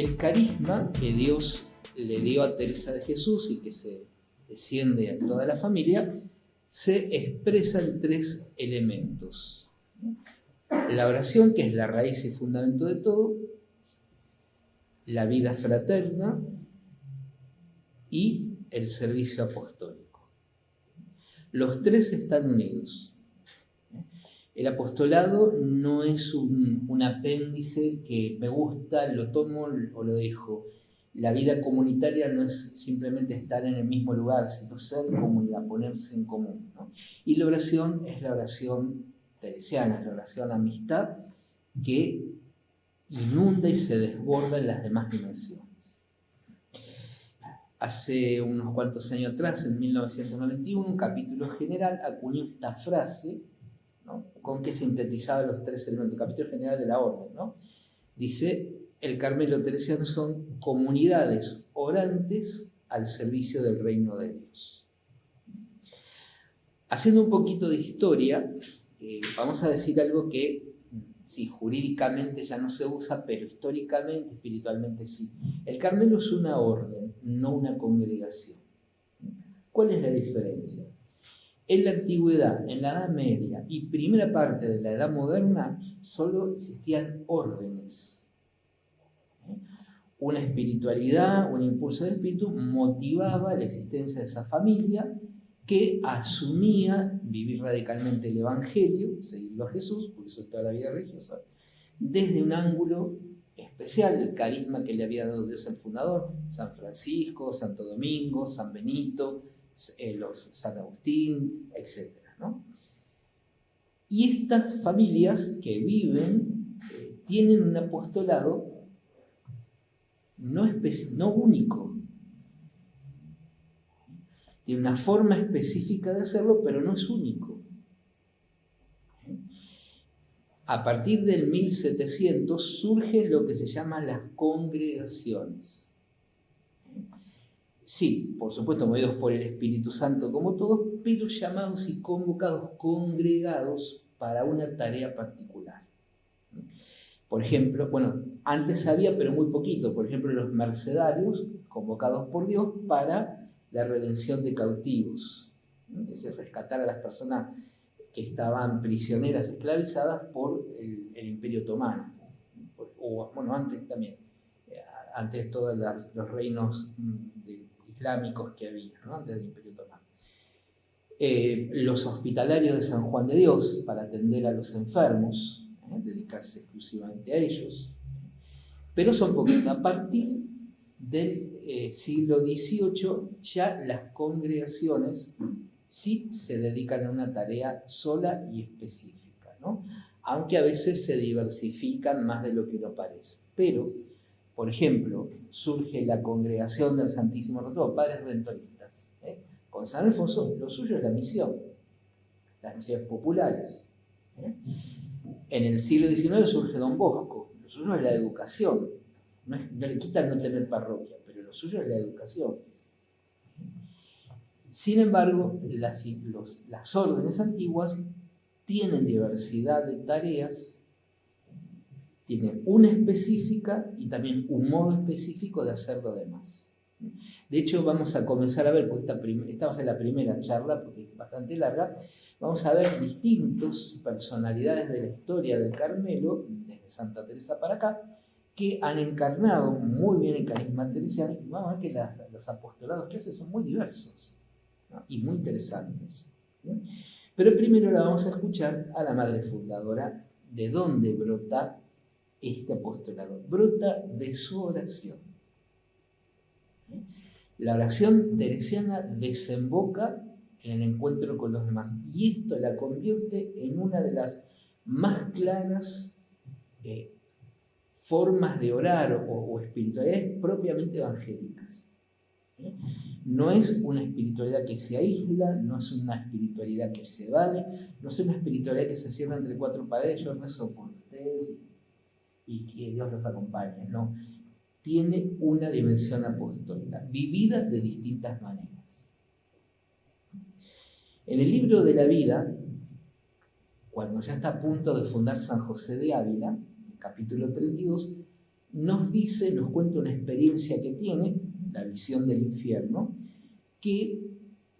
El carisma que Dios le dio a Teresa de Jesús y que se desciende a toda la familia, se expresa en 3 elementos. La oración, que es la raíz y fundamento de todo, la vida fraterna y el servicio apostólico. Los 3 están unidos. El apostolado no es un apéndice que me gusta, lo tomo o lo dejo. La vida comunitaria no es simplemente estar en el mismo lugar, sino ser comunidad, ponerse en común, ¿no? Y la oración es la oración teresiana, es la oración amistad que inunda y se desborda en las demás dimensiones. Hace unos cuantos años atrás, en 1991, un capítulo general acuñó esta frase, ¿no?, con que sintetizaba los 3 elementos, capítulo general de la orden, ¿no? Dice: el Carmelo teresiano son comunidades orantes al servicio del reino de Dios. Haciendo un poquito de historia, vamos a decir algo que sí, jurídicamente ya no se usa, pero históricamente, espiritualmente sí. El Carmelo es una orden, no una congregación. ¿Cuál es la diferencia? En la antigüedad, en la Edad Media y primera parte de la Edad Moderna, solo existían órdenes. Una espiritualidad, un impulso del espíritu motivaba la existencia de esa familia que asumía vivir radicalmente el Evangelio, seguirlo a Jesús, por eso toda la vida religiosa, desde un ángulo especial, el carisma que le había dado Dios al fundador, San Francisco, Santo Domingo, San Benito, San Agustín, etc., ¿no? Y estas familias que viven tienen un apostolado no único. Tiene una forma específica de hacerlo, pero no es único. A partir del 1700 surgen lo que se llaman las congregaciones. Sí, por supuesto, movidos por el Espíritu Santo como todos, pero llamados y convocados, congregados para una tarea particular. Por ejemplo, bueno, antes había, pero muy poquito, por ejemplo, los mercedarios convocados por Dios para la redención de cautivos, es decir, rescatar a las personas que estaban prisioneras, esclavizadas por el Imperio Otomano, o bueno, antes también, antes de todos los reinos islámicos que había, ¿no?, antes del Imperio Otomano. Los hospitalarios de San Juan de Dios para atender a los enfermos, dedicarse exclusivamente a ellos, pero son poquitos. A partir del siglo XVIII ya las congregaciones sí se dedican a una tarea sola y específica, ¿no?, aunque a veces se diversifican más de lo que lo parece. Pero, por ejemplo, surge la congregación del Santísimo Retorno, Padres Redentoristas. Con San Alfonso, lo suyo es la misión, las misiones populares. En el siglo XIX surge Don Bosco, lo suyo es la educación. No le quitan no tener parroquia, pero lo suyo es la educación. Sin embargo, las órdenes antiguas tienen diversidad de tareas, tienen una específica y también un modo específico de hacer lo demás. De hecho, vamos a comenzar a ver, porque estamos en la primera charla, porque es bastante larga, vamos a ver distintas personalidades de la historia del Carmelo, desde Santa Teresa para acá, que han encarnado muy bien el carisma teresiano, y vamos a ver que los apostolados que hacen son muy diversos, ¿no?, y muy interesantes, ¿no? Pero primero la vamos a escuchar a la madre fundadora. ¿De dónde brota este apostolado? Brota de su oración. La oración teresiana desemboca en el encuentro con los demás, y esto la convierte en una de las más claras formas de orar o espiritualidades propiamente evangélicas. No es una espiritualidad que se aísla, no es una espiritualidad que se evade, no es una espiritualidad que se cierra entre 4 paredes, yo rezo por ustedes y que Dios los acompañe, no. Tiene una dimensión apostólica, vivida de distintas maneras. En el libro de la vida, cuando ya está a punto de fundar San José de Ávila, capítulo 32, nos dice, nos cuenta una experiencia que tiene, la visión del infierno, que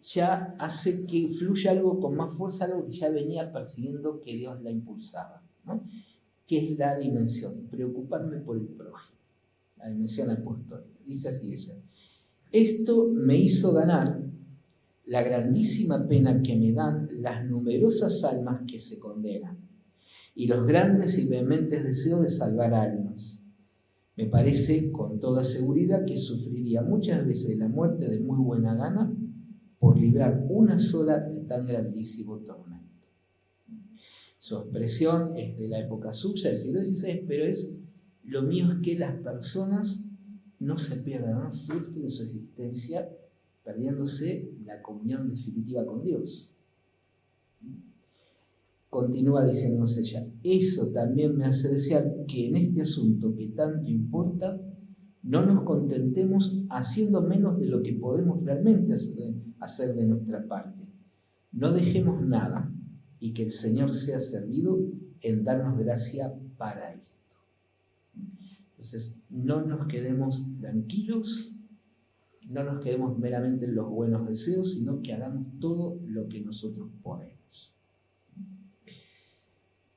ya hace que fluya algo con más fuerza, algo que ya venía persiguiendo, que Dios la impulsaba, ¿no? Que es la dimensión, preocuparme por el prójimo, la dimensión apostólica. Dice así ella: esto me hizo ganar la grandísima pena que me dan las numerosas almas que se condenan y los grandes y vehementes deseos de salvar almas. Me parece con toda seguridad que sufriría muchas veces la muerte de muy buena gana por librar una sola de tan grandísimo tormento. Su expresión es de la época suya, del siglo XVI, pero lo mío es que las personas no se pierdan, no frustren su existencia perdiéndose la comunión definitiva con Dios. Continúa diciéndonos ella: eso también me hace desear que en este asunto que tanto importa no nos contentemos haciendo menos de lo que podemos realmente hacer de nuestra parte. No dejemos nada y que el Señor sea servido en darnos gracia para esto. Entonces, no nos quedemos tranquilos, no nos quedemos meramente en los buenos deseos, sino que hagamos todo lo que nosotros podemos.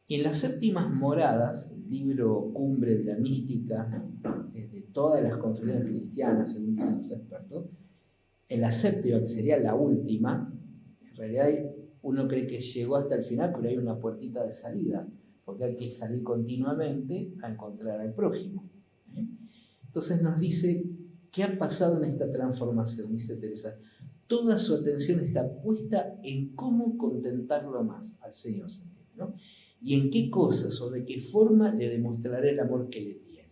En las séptimas moradas, el libro cumbre de la mística, desde todas las confesiones cristianas, según dicen los expertos, en la séptima, que sería la última, en realidad uno cree que llegó hasta el final, pero hay una puertita de salida, porque hay que salir continuamente a encontrar al prójimo. Entonces nos dice: ¿qué ha pasado en esta transformación? Dice Teresa: toda su atención está puesta en cómo contentarlo más al Señor, ¿no? Y en qué cosas o de qué forma le demostraré el amor que le tiene.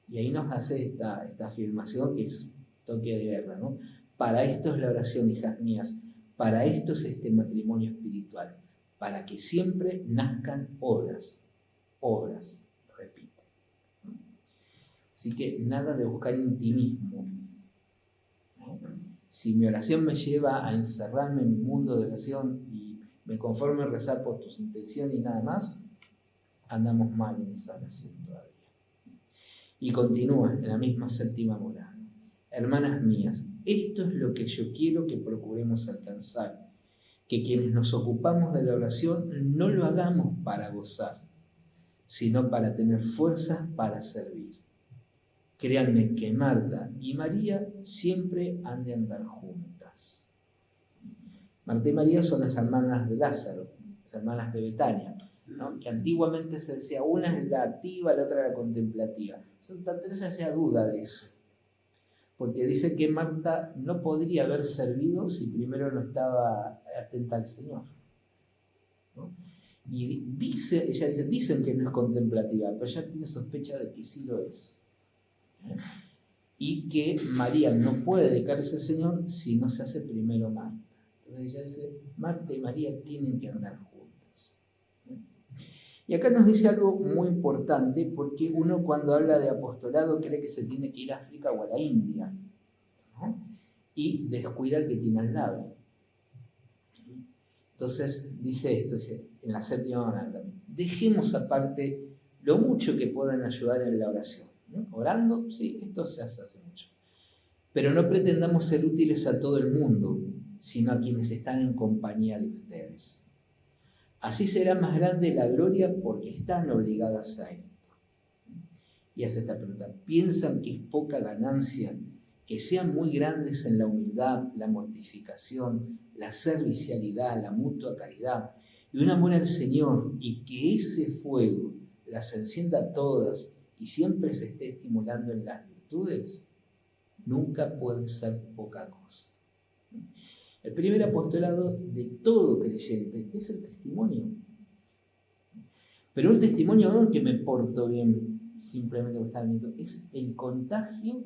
Y ahí nos hace esta afirmación que es toque de guerra, ¿no? Para esto es la oración, hijas mías, para esto es este matrimonio espiritual, para que siempre nazcan obras, repite. Así que nada de buscar intimismo, ¿no? Si mi oración me lleva a encerrarme en mi mundo de oración y me conformo en rezar por tus intenciones y nada más, andamos mal en esa oración todavía. Y continúa en la misma séptima morada: hermanas mías, esto es lo que yo quiero que procuremos alcanzar, que quienes nos ocupamos de la oración no lo hagamos para gozar, sino para tener fuerzas para servir. Créanme que Marta y María siempre han de andar juntas. Marta y María son las hermanas de Lázaro, las hermanas de Betania, ¿no? Que antiguamente se decía, una es la activa, la otra la contemplativa. Santa Teresa ya duda de eso, porque dice que Marta no podría haber servido si primero no estaba atenta al Señor, ¿no? Y ella dice, dicen que no es contemplativa, pero ella tiene sospecha de que sí lo es, ¿eh? Y que María no puede dedicarse al Señor si no se hace primero Marta. Entonces ella dice, Marta y María tienen que andar juntas. Y acá nos dice algo muy importante, porque uno cuando habla de apostolado cree que se tiene que ir a África o a la India, ¿no? Y descuida el que tiene al lado. Entonces dice esto, dice, en la séptima morada también: dejemos aparte lo mucho que puedan ayudar en la oración, ¿no? Orando, sí, esto se hace mucho. Pero no pretendamos ser útiles a todo el mundo, sino a quienes están en compañía de ustedes. Así será más grande la gloria porque están obligadas a esto. Y hace esta pregunta: ¿piensan que es poca ganancia que sean muy grandes en la humildad, la mortificación, la servicialidad, la mutua caridad y un amor al Señor, y que ese fuego las encienda a todas y siempre se esté estimulando en las virtudes? Nunca puede ser poca cosa. El primer apostolado de todo creyente es el testimonio. Pero un testimonio no que me porto bien simplemente por estar viendo, es el contagio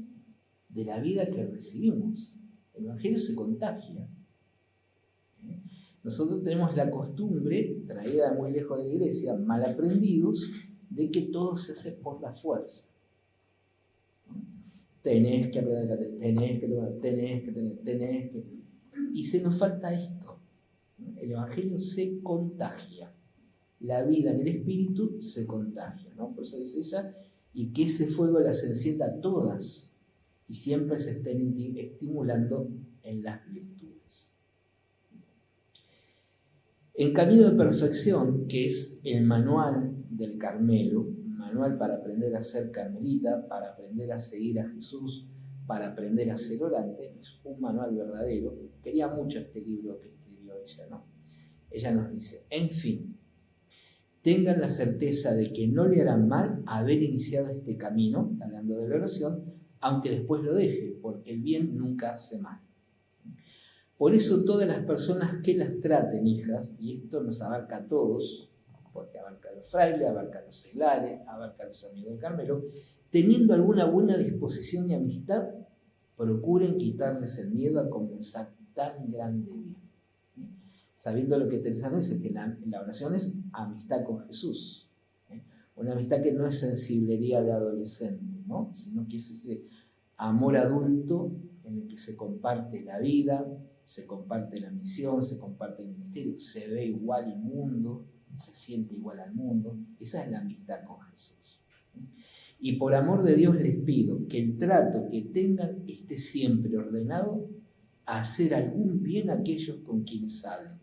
de la vida que recibimos. El Evangelio se contagia. Nosotros tenemos la costumbre, traída muy lejos de la iglesia, mal aprendidos, de que todo se hace por la fuerza. Tenés que aprender, tenés que. Y se nos falta esto. El Evangelio se contagia. La vida en el Espíritu se contagia, ¿no? Por eso dice ella, y que ese fuego las encienda a todas y siempre se estén estimulando en las virtudes. En Camino de Perfección, que es el manual del Carmelo, manual para aprender a ser carmelita, para aprender a seguir a Jesús, para aprender a ser orante, es un manual verdadero. Quería mucho este libro que escribió ella, ¿no? Ella nos dice, en fin, tengan la certeza de que no le harán mal haber iniciado este camino, está hablando de la oración, aunque después lo deje, porque el bien nunca hace mal. Por eso todas las personas que las traten, hijas, y esto nos abarca a todos, porque abarca a los frailes, abarca a los seglares, abarca a los amigos del Carmelo, teniendo alguna buena disposición y amistad, procuren quitarles el miedo a comenzar tan grande bien. Sabiendo lo que Teresa nos dice, que la oración es amistad con Jesús. Una amistad que no es sensiblería de adolescente, ¿no? Sino que es ese amor adulto en el que se comparte la vida, se comparte la misión, se comparte el ministerio, se ve igual el mundo, se siente igual al mundo. Esa es la amistad con Jesús. Y por amor de Dios les pido que el trato que tengan esté siempre ordenado a hacer algún bien a aquellos con quienes hablen,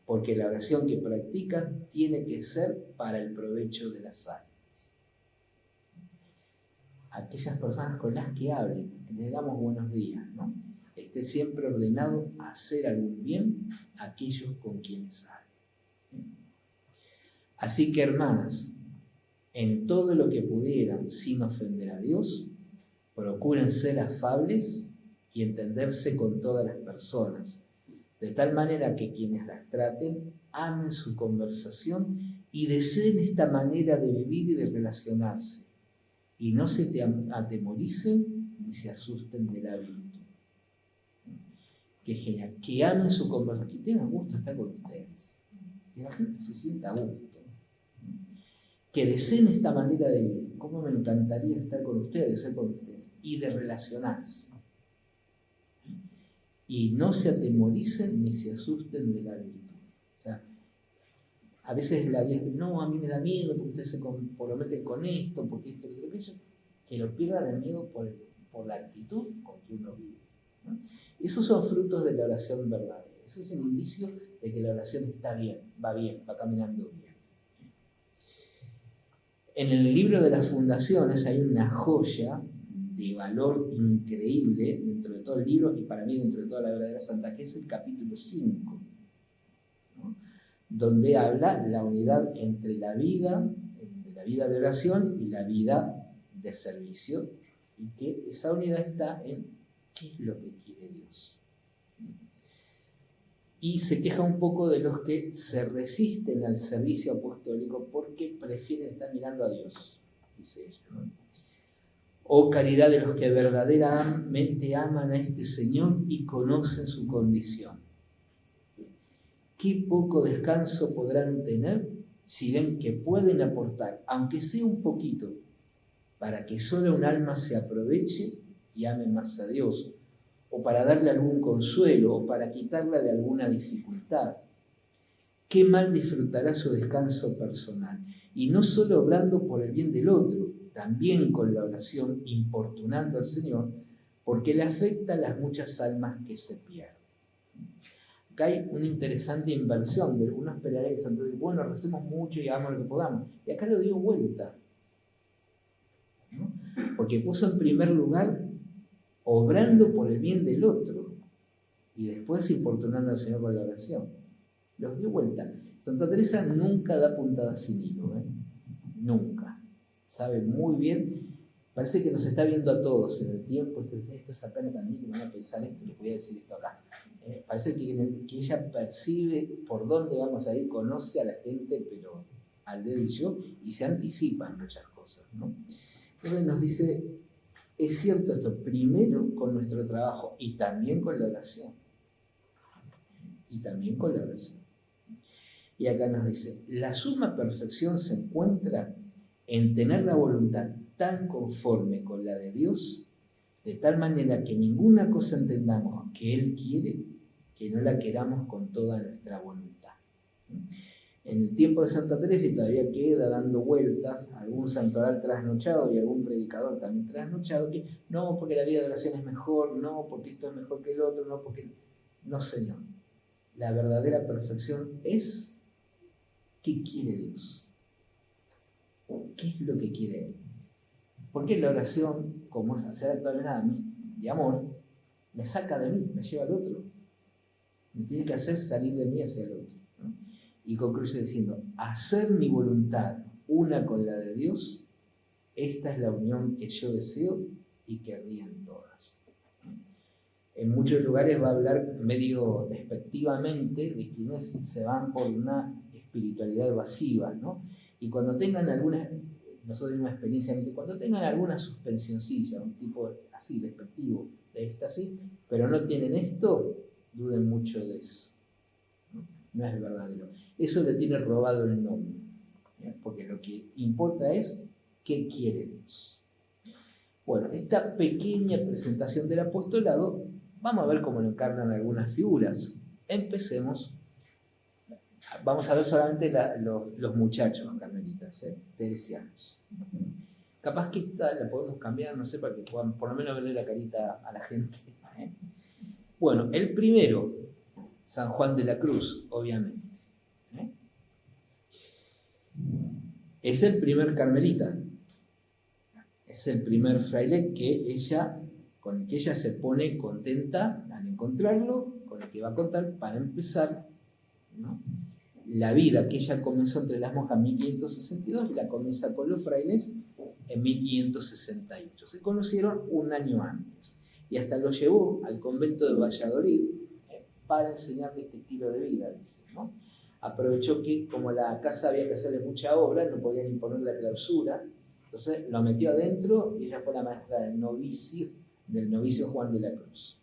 porque la oración que practican tiene que ser para el provecho de las almas. Aquellas personas con las que hablen, que les damos buenos días, ¿no? Esté siempre ordenado a hacer algún bien a aquellos con quienes hablen. Así que, hermanas, en todo lo que pudieran sin ofender a Dios, procuren ser afables y entenderse con todas las personas, de tal manera que quienes las traten amen su conversación y deseen esta manera de vivir y de relacionarse, y no se atemoricen ni se asusten de la virtud. Qué genial, que amen su conversación, que tengan gusto estar con ustedes, que la gente se sienta a gusto, que deseen esta manera de vivir. Cómo me encantaría estar con ustedes, ser con ustedes, y de relacionarse. Y no se atemoricen ni se asusten de la virtud. O sea, a veces la vida es, no, a mí me da miedo porque ustedes se comprometen con esto, porque esto, que lo pierdan el miedo por la actitud con que uno vive, ¿no? Esos son frutos de la oración verdadera. Ese es el indicio de que la oración está bien, va caminando bien. En el libro de las fundaciones hay una joya de valor increíble dentro de todo el libro y para mí dentro de toda la verdadera santa, que es el capítulo 5, ¿no? Donde habla la unidad entre la vida de oración y la vida de servicio, y que esa unidad está en qué es lo que quiere Dios. Y se queja un poco de los que se resisten al servicio apostólico porque prefieren estar mirando a Dios, dice ella, ¿no? Oh caridad de los que verdaderamente aman a este Señor y conocen su condición. Qué poco descanso podrán tener si ven que pueden aportar, aunque sea un poquito, para que solo un alma se aproveche y ame más a Dios, o para darle algún consuelo, o para quitarla de alguna dificultad. Qué mal disfrutará su descanso personal, y no solo obrando por el bien del otro, también con la oración importunando al Señor, porque le afecta a las muchas almas que se pierden. Acá hay una interesante inversión de unos esperaréis, entonces, bueno, recemos mucho y hagamos lo que podamos. Y acá lo dio vuelta, ¿no? Porque puso en primer lugar obrando por el bien del otro y después importunando al Señor con la oración. Los dio vuelta. Santa Teresa nunca da puntada sin hilo, nunca. Sabe muy bien, parece que nos está viendo a todos en el tiempo. Esto es acá en Tandil, no van a pensar esto, les voy a decir esto acá. Parece que ella percibe por dónde vamos a ir, conoce a la gente, pero al dedo y se anticipa en muchas cosas, ¿no? Entonces nos dice, es cierto esto, primero con nuestro trabajo y también con la oración. Y también con la oración. Y acá nos dice, la suma perfección se encuentra en tener la voluntad tan conforme con la de Dios, de tal manera que ninguna cosa entendamos que Él quiere, que no la queramos con toda nuestra voluntad. En el tiempo de Santa Teresa, y todavía queda dando vueltas algún santoral trasnochado y algún predicador también trasnochado, que no, porque la vida de oración es mejor, no, porque esto es mejor que el otro, no, porque... No, Señor. La verdadera perfección es ¿qué quiere Dios? ¿Qué es lo que quiere Él? Porque la oración, como es hacer actos de amor, me saca de mí, me lleva al otro. Me tiene que hacer salir de mí hacia el otro, ¿no? Y concluye diciendo, hacer mi voluntad una con la de Dios, esta es la unión que yo deseo y querría en todas. En muchos lugares va a hablar medio despectivamente de quienes se van por una espiritualidad evasiva, ¿no? Y cuando tengan alguna, nosotros tenemos una experiencia, cuando tengan alguna suspensioncilla, un tipo así despectivo de éxtasis, pero no tienen esto, duden mucho de eso. No es verdadero. Eso le tiene robado el nombre, ¿ya? Porque lo que importa es qué quiere Dios. Bueno, esta pequeña presentación del apostolado, vamos a ver cómo lo encarnan algunas figuras. Empecemos. Vamos a ver solamente los muchachos carmelitas, teresianos. Capaz que esta la podemos cambiar, no sé, para que puedan por lo menos verle la carita a la gente. Bueno, el primero, San Juan de la Cruz, obviamente. Es el primer carmelita. Es el primer fraile con el que ella se pone contenta al encontrarlo, con el que va a contar para empezar, ¿no? La vida que ella comenzó entre las monjas en 1562 y la comienza con los frailes en 1568. Se conocieron un año antes y hasta lo llevó al convento de Valladolid para enseñarle este estilo de vida, dice, ¿no? Aprovechó que como la casa había que hacerle mucha obra, no podían imponer la clausura, entonces lo metió adentro y ella fue la maestra del novicio Juan de la Cruz.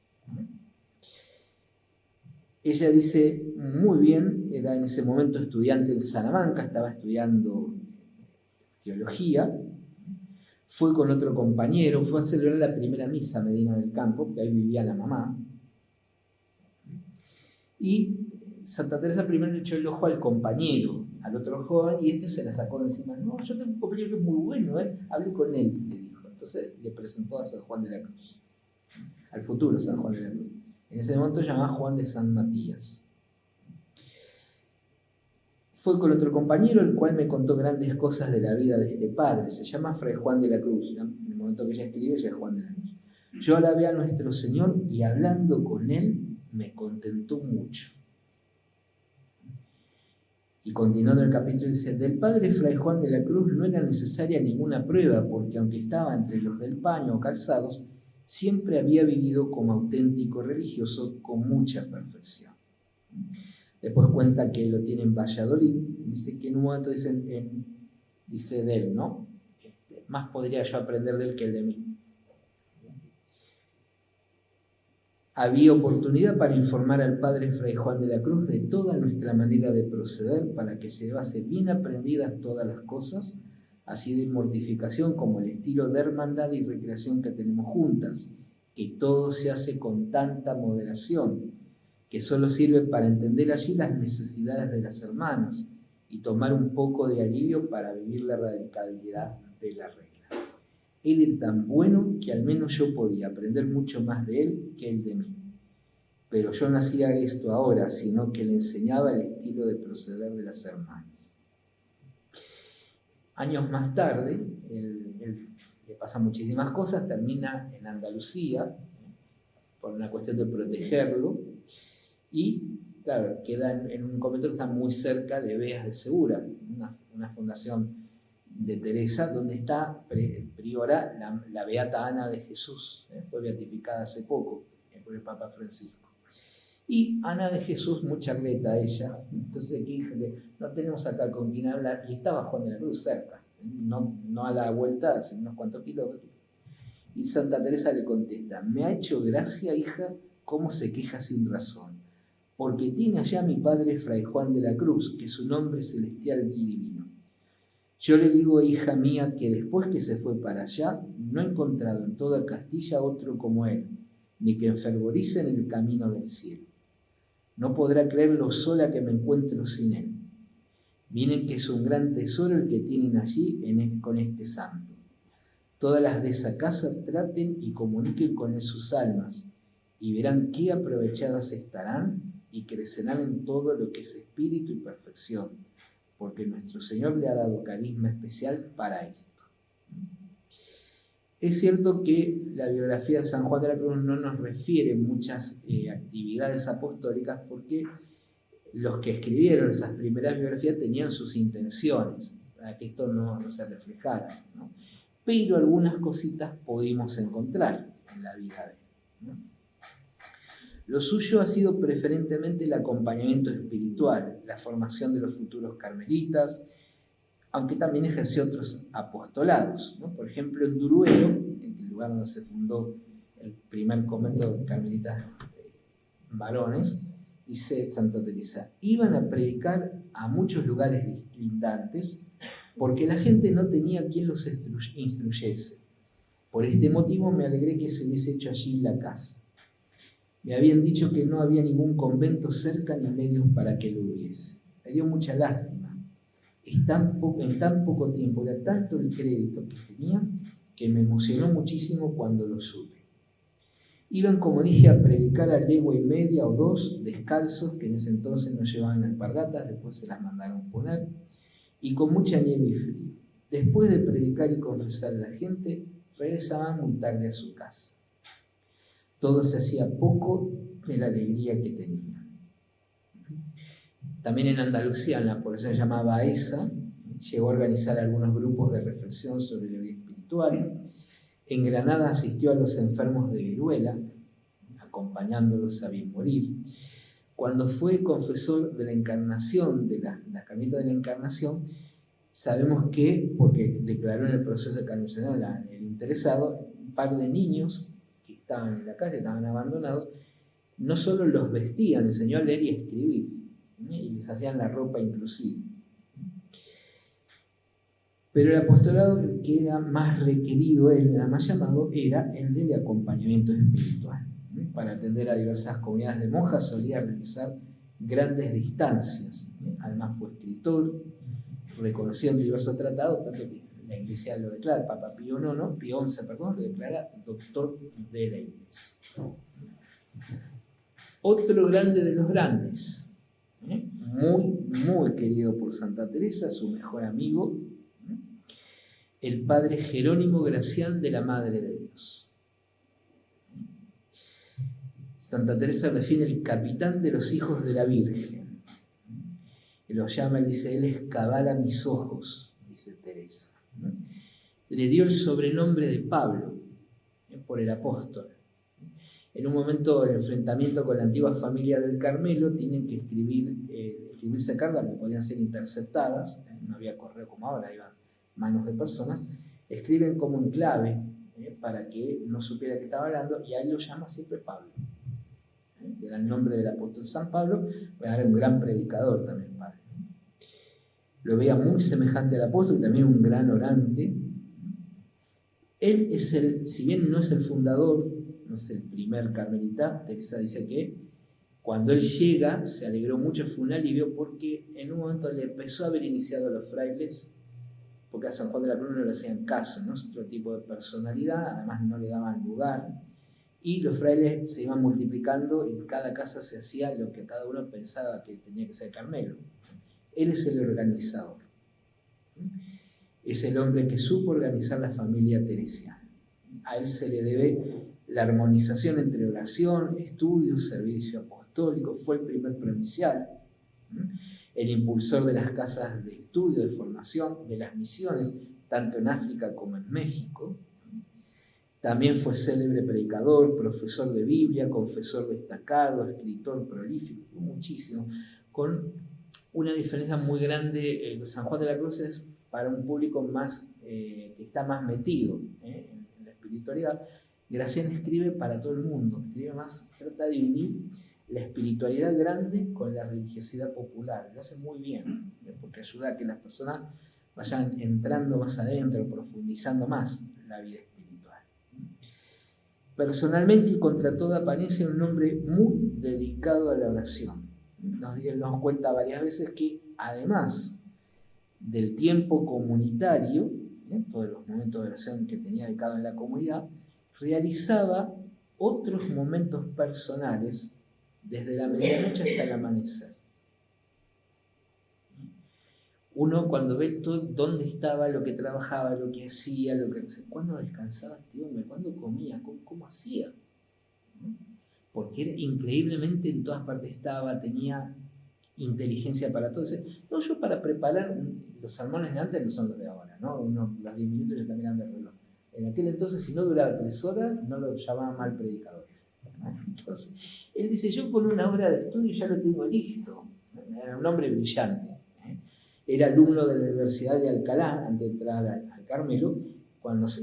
Ella dice muy bien, era en ese momento estudiante en Salamanca, estaba estudiando teología, fue con otro compañero, fue a celebrar la primera misa a Medina del Campo, porque ahí vivía la mamá, y Santa Teresa primero le echó el ojo al compañero, al otro joven, y este se la sacó de encima. No, yo tengo un compañero que es muy bueno, hablé con él, le dijo. Entonces le presentó a San Juan de la Cruz, al futuro San Juan de la Cruz. En ese momento llamaba Juan de San Matías. Fue con otro compañero, el cual me contó grandes cosas de la vida de este padre. Se llama Fray Juan de la Cruz. ¿Ya? En el momento que ella escribe, ella es Juan de la Cruz. Yo alabé a nuestro Señor y hablando con él me contentó mucho. Y continuando el capítulo dice, del padre Fray Juan de la Cruz no era necesaria ninguna prueba, porque aunque estaba entre los del paño o calzados, siempre había vivido como auténtico religioso con mucha perfección. Después cuenta que lo tiene en Valladolid, dice que en un momento dice de él, ¿no? Más podría yo aprender de él que el de mí. Había oportunidad para informar al padre Fray Juan de la Cruz de toda nuestra manera de proceder para que se llevase bien aprendidas todas las cosas, así de mortificación como el estilo de hermandad y recreación que tenemos juntas, que todo se hace con tanta moderación, que solo sirve para entender allí las necesidades de las hermanas y tomar un poco de alivio para vivir la radicalidad de la regla. Él era tan bueno que al menos yo podía aprender mucho más de él que él de mí. Pero yo no hacía esto ahora, sino que le enseñaba el estilo de proceder de las hermanas. Años más tarde, él le pasan muchísimas cosas, termina en Andalucía, por una cuestión de protegerlo, y claro, queda en un convento que está muy cerca de Beas de Segura, una fundación de Teresa, donde está priora la beata Ana de Jesús, fue beatificada hace poco por el Papa Francisco. Y Ana de Jesús, muy charleta ella, entonces aquí no tenemos acá con quien hablar, y estaba Juan de la Cruz cerca, no a la vuelta, sino unos cuantos kilómetros. Y Santa Teresa le contesta, me ha hecho gracia, hija, cómo se queja sin razón, porque tiene allá mi padre Fray Juan de la Cruz, que su nombre es celestial y divino. Yo le digo, hija mía, que después que se fue para allá, no he encontrado en toda Castilla otro como él, ni que enfervorice en el camino del cielo. No podrá creer lo sola que me encuentro sin él. Miren que es un gran tesoro el que tienen allí con este santo. Todas las de esa casa traten y comuniquen con él sus almas, y verán qué aprovechadas estarán y crecerán en todo lo que es espíritu y perfección, porque nuestro Señor le ha dado carisma especial para esto. Es cierto que la biografía de San Juan de la Cruz no nos refiere muchas actividades apostólicas, porque los que escribieron esas primeras biografías tenían sus intenciones para que esto no se reflejara, ¿no? Pero algunas cositas pudimos encontrar en la vida de él, ¿no? Lo suyo ha sido preferentemente el acompañamiento espiritual, la formación de los futuros carmelitas, aunque también ejerció otros apostolados, ¿no? Por ejemplo, en Duruelo, en el lugar donde se fundó el primer convento de carmelitas varones, dice Santa Teresa, iban a predicar a muchos lugares lindantes porque la gente no tenía quien los instruyese. Por este motivo me alegré que se hubiese hecho allí la casa. Me habían dicho que no había ningún convento cerca ni medios para que lo hubiese. Me dio mucha lástima. En tan poco tiempo era tanto el crédito que tenían que me emocionó muchísimo cuando lo supe. Iban, como dije, a predicar a legua y media o dos, descalzos, que en ese entonces no llevaban alpargatas, después se las mandaron poner, y con mucha nieve y frío. Después de predicar y confesar a la gente, regresaban muy tarde a su casa. Todo se hacía poco de la alegría que tenían. También en Andalucía, en la población llamada Baeza, llegó a organizar algunos grupos de reflexión sobre la vida espiritual. En Granada asistió a los enfermos de viruela, acompañándolos a bien morir. Cuando fue confesor de la Encarnación, de la Carmelita de la Encarnación, sabemos que, porque declaró en el proceso de canonización el interesado, un par de niños que estaban en la calle, estaban abandonados, no solo los vestían, enseñó a leer y a escribir, y les hacían la ropa inclusive. Pero el apostolado que era más requerido, era más llamado, era el del acompañamiento espiritual. Para atender a diversas comunidades de monjas solía realizar grandes distancias. Además fue escritor, reconocido en diversos tratados, tanto que la Iglesia lo declara, Papa Pío XI, lo declara doctor de la Iglesia. Otro grande de los grandes, muy querido por Santa Teresa, su mejor amigo, el padre Jerónimo Gracián de la Madre de Dios. Santa Teresa define el capitán de los hijos de la Virgen. Y lo llama y dice, él es cabal a mis ojos, dice Teresa. Le dio el sobrenombre de Pablo, por el apóstol. En un momento del enfrentamiento con la antigua familia del Carmelo, tienen que escribirse cartas que podían ser interceptadas, no había correo como ahora, iban manos de personas, escriben como en clave para que no supiera que estaba hablando, y a él lo llama siempre Pablo. Le da el nombre del apóstol San Pablo, pues era un gran predicador también, Pablo. Lo veía muy semejante al apóstol, también un gran orante. Él es si bien no es el fundador, no es el primer carmelita, Teresa dice que cuando él llega se alegró mucho, fue un alivio, porque en un momento le empezó a haber iniciado a los frailes, porque a San Juan de la Cruz no le hacían caso, ¿no? Es otro tipo de personalidad, además no le daban lugar, y los frailes se iban multiplicando y en cada casa se hacía lo que cada uno pensaba que tenía que ser Carmelo. Él es el organizador, es el hombre que supo organizar la familia teresiana. A él se le debe la armonización entre oración, estudios, servicio apostólico, fue el primer provincial, el impulsor de las casas de estudio, de formación, de las misiones, tanto en África como en México. También fue célebre predicador, profesor de Biblia, confesor destacado, escritor prolífico, muchísimo, con una diferencia muy grande. San Juan de la Cruz es para un público más que está más metido en la espiritualidad. Gracián escribe para todo el mundo, escribe más, trata de unir la espiritualidad grande con la religiosidad popular. Lo hace muy bien, porque ayuda a que las personas vayan entrando más adentro, profundizando más la vida espiritual. Personalmente y contra toda apariencia, un hombre muy dedicado a la oración. Nos cuenta varias veces que además del tiempo comunitario, todos los momentos de oración que tenía dedicado en la comunidad, realizaba otros momentos personales desde la medianoche hasta el amanecer. Uno cuando ve todo, dónde estaba, lo que trabajaba, lo que hacía, cuándo descansaba este hombre, cuándo comía, cómo hacía. Porque era, increíblemente en todas partes estaba, tenía inteligencia para todo. No, yo para preparar, los sermones de antes no son los de ahora, ¿no? Los 10 minutos ya están mirando el reloj. En aquel entonces, si no duraba 3 horas, no lo llamaban mal predicador. Entonces, él dice, yo con una hora de estudio ya lo tengo listo. Era un hombre brillante. Era alumno de la Universidad de Alcalá, antes de entrar al Carmelo,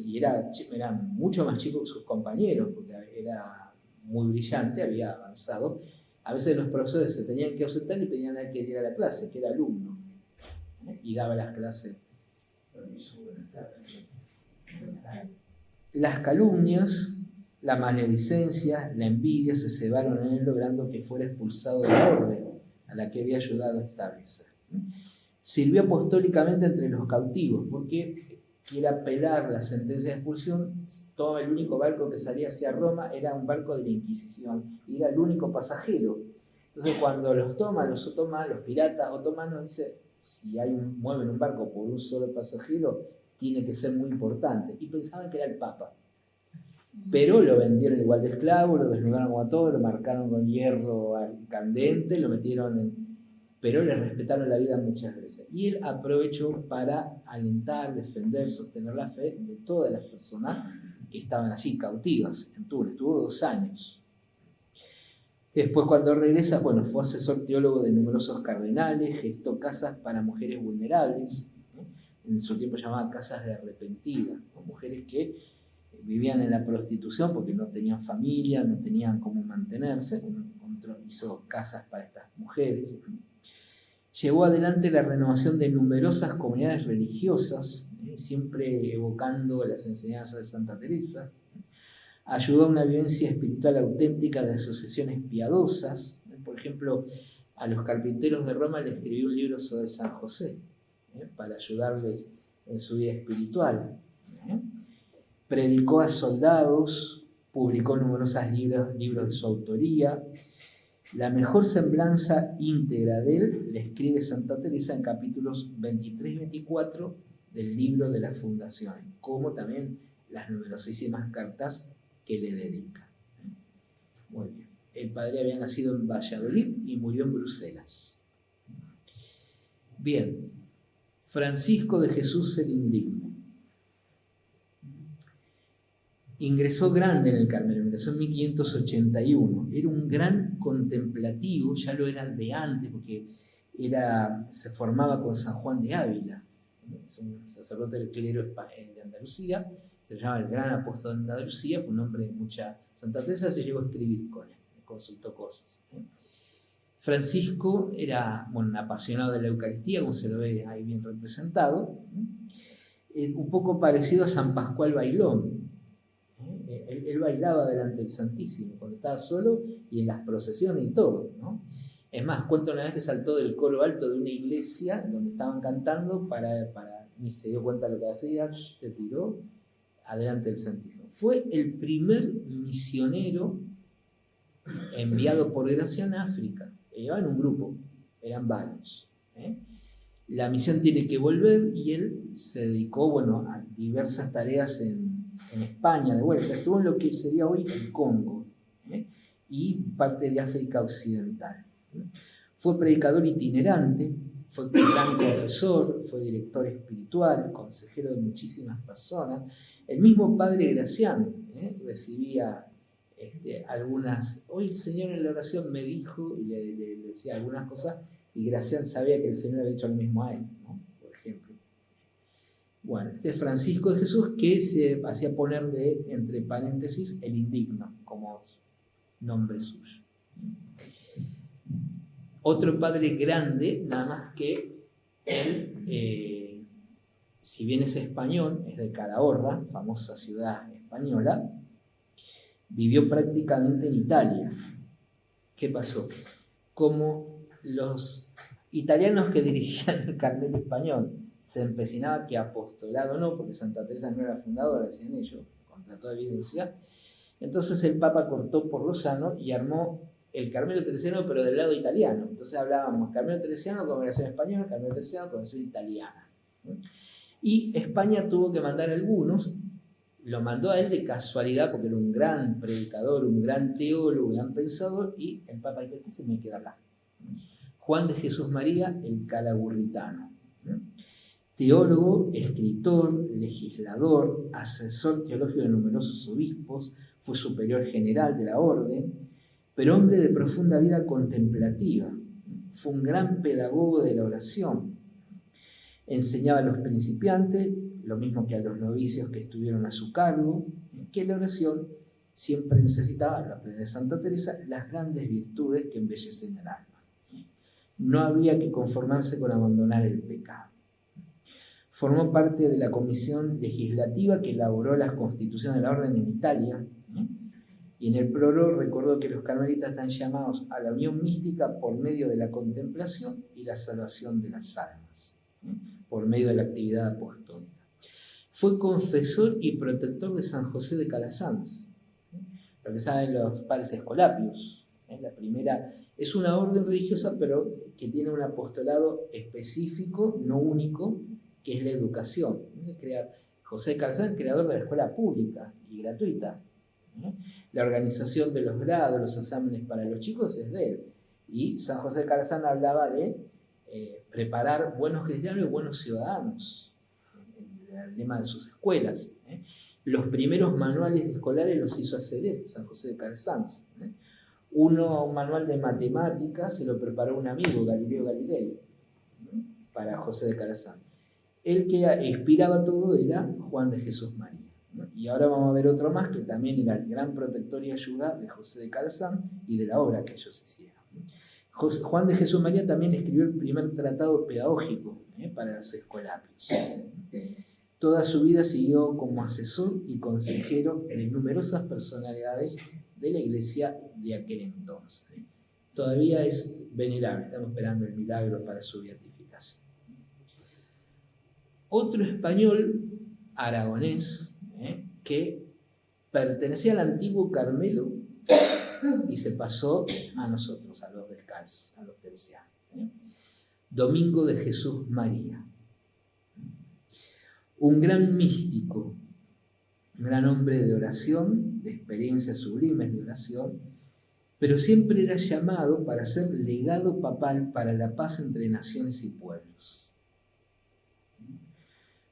y era mucho más chico que sus compañeros, porque era muy brillante, había avanzado. A veces los profesores se tenían que ausentar y pedían a él que diera la clase, que era alumno, y daba las clases. Las calumnias, la maledicencia, la envidia se cebaron en él, logrando que fuera expulsado de la orden a la que había ayudado a establecer. Sirvió apostólicamente entre los cautivos, porque quiere apelar la sentencia de expulsión. Todo el único barco que salía hacia Roma era un barco de la Inquisición, y era el único pasajero. Entonces cuando los piratas otomanos, dice, si mueven un barco por un solo pasajero, tiene que ser muy importante. Y pensaban que era el Papa. Pero lo vendieron igual de esclavo, lo desnudaron como a todo, lo marcaron con hierro candente, lo metieron pero le respetaron la vida muchas veces. Y él aprovechó para alentar, defender, sostener la fe de todas las personas que estaban allí cautivas en Túnez. Estuvo 2 años. Después, cuando regresa, fue asesor teólogo de numerosos cardenales, gestó casas para mujeres vulnerables, en su tiempo llamaban casas de arrepentidas, mujeres que vivían en la prostitución porque no tenían familia, no tenían cómo mantenerse. Hizo casas para estas mujeres. Llevó adelante la renovación de numerosas comunidades religiosas, siempre evocando las enseñanzas de Santa Teresa. Ayudó a una vivencia espiritual auténtica de asociaciones piadosas. Por ejemplo, a los carpinteros de Roma le escribió un libro sobre San José, para ayudarles en su vida espiritual. Predicó a soldados, publicó numerosos libros de su autoría. La mejor semblanza íntegra de él le escribe Santa Teresa en capítulos 23 y 24 del libro de las fundaciones, como también las numerosísimas cartas que le dedica. Muy bien. El padre había nacido en Valladolid y murió en Bruselas. Bien. Francisco de Jesús el Indigno. Ingresó grande en el Carmelo, ingresó en 1581. Era un gran contemplativo, ya lo era de antes, porque se formaba con San Juan de Ávila, es un sacerdote del clero de Andalucía, se llama el Gran Apóstol de Andalucía, fue un hombre de mucha... Santa Teresa se llegó a escribir con él, consultó cosas. Francisco era un apasionado de la Eucaristía, como se lo ve ahí bien representado, un poco parecido a San Pascual Bailón. Él bailaba delante del Santísimo cuando estaba solo y en las procesiones y todo, ¿no? Es más, cuento una vez que saltó del coro alto de una iglesia donde estaban cantando ni se dio cuenta de lo que hacía, se tiró adelante del Santísimo. Fue el primer misionero enviado por Gracia en África. Llevaba en un grupo, eran varios. La misión tiene que volver y él se dedicó a diversas tareas en España de vuelta. Estuvo en lo que sería hoy el Congo y parte de África Occidental. Fue predicador itinerante, fue gran confesor, fue director espiritual, consejero de muchísimas personas. El mismo padre Gracián recibía algunas... Hoy el Señor en la oración me dijo, y le decía algunas cosas, y Gracián sabía que el Señor había dicho lo mismo a él, ¿no? Por ejemplo. Bueno, este es Francisco de Jesús, que se hacía poner entre paréntesis el Indigno, como nombre suyo. Otro padre grande, nada más que él, si bien es español, es de Calahorra, famosa ciudad española, vivió prácticamente en Italia. ¿Qué pasó? Como los italianos que dirigían el Carmelo español se empecinaba que apostolado no, porque Santa Teresa no era fundadora, decían ellos, contra toda evidencia. Entonces el Papa cortó por lo sano y armó el Carmelo Teresiano, pero del lado italiano. Entonces hablábamos Carmelo Teresiano, Congregación Española, Carmelo Teresiano, Congregación Italiana. Y España tuvo que mandar algunos, lo mandó a él de casualidad, porque era un gran predicador, un gran teólogo, un gran pensador, y el Papa dijo, este se me queda acá. Juan de Jesús María, el Calagurritano. Teólogo, escritor, legislador, asesor teológico de numerosos obispos, fue superior general de la orden, pero hombre de profunda vida contemplativa. Fue un gran pedagogo de la oración. Enseñaba a los principiantes, lo mismo que a los novicios que estuvieron a su cargo, que la oración siempre necesitaba, lo aprende de Santa Teresa, las grandes virtudes que embellecen el alma. No había que conformarse con abandonar el pecado. Formó parte de la comisión legislativa que elaboró las constituciones de la orden en Italia, y en el prólogo recordó que los carmelitas están llamados a la unión mística por medio de la contemplación y la salvación de las almas, por medio de la actividad apostólica. Fue confesor y protector de San José de Calasanz, lo que saben los padres escolapios. La primera es una orden religiosa, pero que tiene un apostolado específico, no único, que es la educación. José de Calasanz, creador de la escuela pública y gratuita. La organización de los grados, los exámenes para los chicos es de él. Y San José de Calasanz hablaba de preparar buenos cristianos y buenos ciudadanos, el lema de sus escuelas. Los primeros manuales escolares los hizo hacer él, San José de Calasanz. Un manual de matemáticas se lo preparó un amigo, Galileo Galilei, para José de Calasanz. El que inspiraba todo era Juan de Jesús María. Y ahora vamos a ver otro más que también era el gran protector y ayuda de José de Calasanz y de la obra que ellos hicieron. Juan de Jesús María también escribió el primer tratado pedagógico para los escolapios. Toda su vida siguió como asesor y consejero de numerosas personalidades de la iglesia de aquel entonces. Todavía es venerable, estamos esperando el milagro para su beatificación. Otro español, aragonés, que pertenecía al antiguo Carmelo y se pasó a nosotros, a los descalzos, a los teresianos. Domingo de Jesús María. Un gran místico, un gran hombre de oración, de experiencias sublimes de oración, pero siempre era llamado para ser legado papal para la paz entre naciones y pueblos.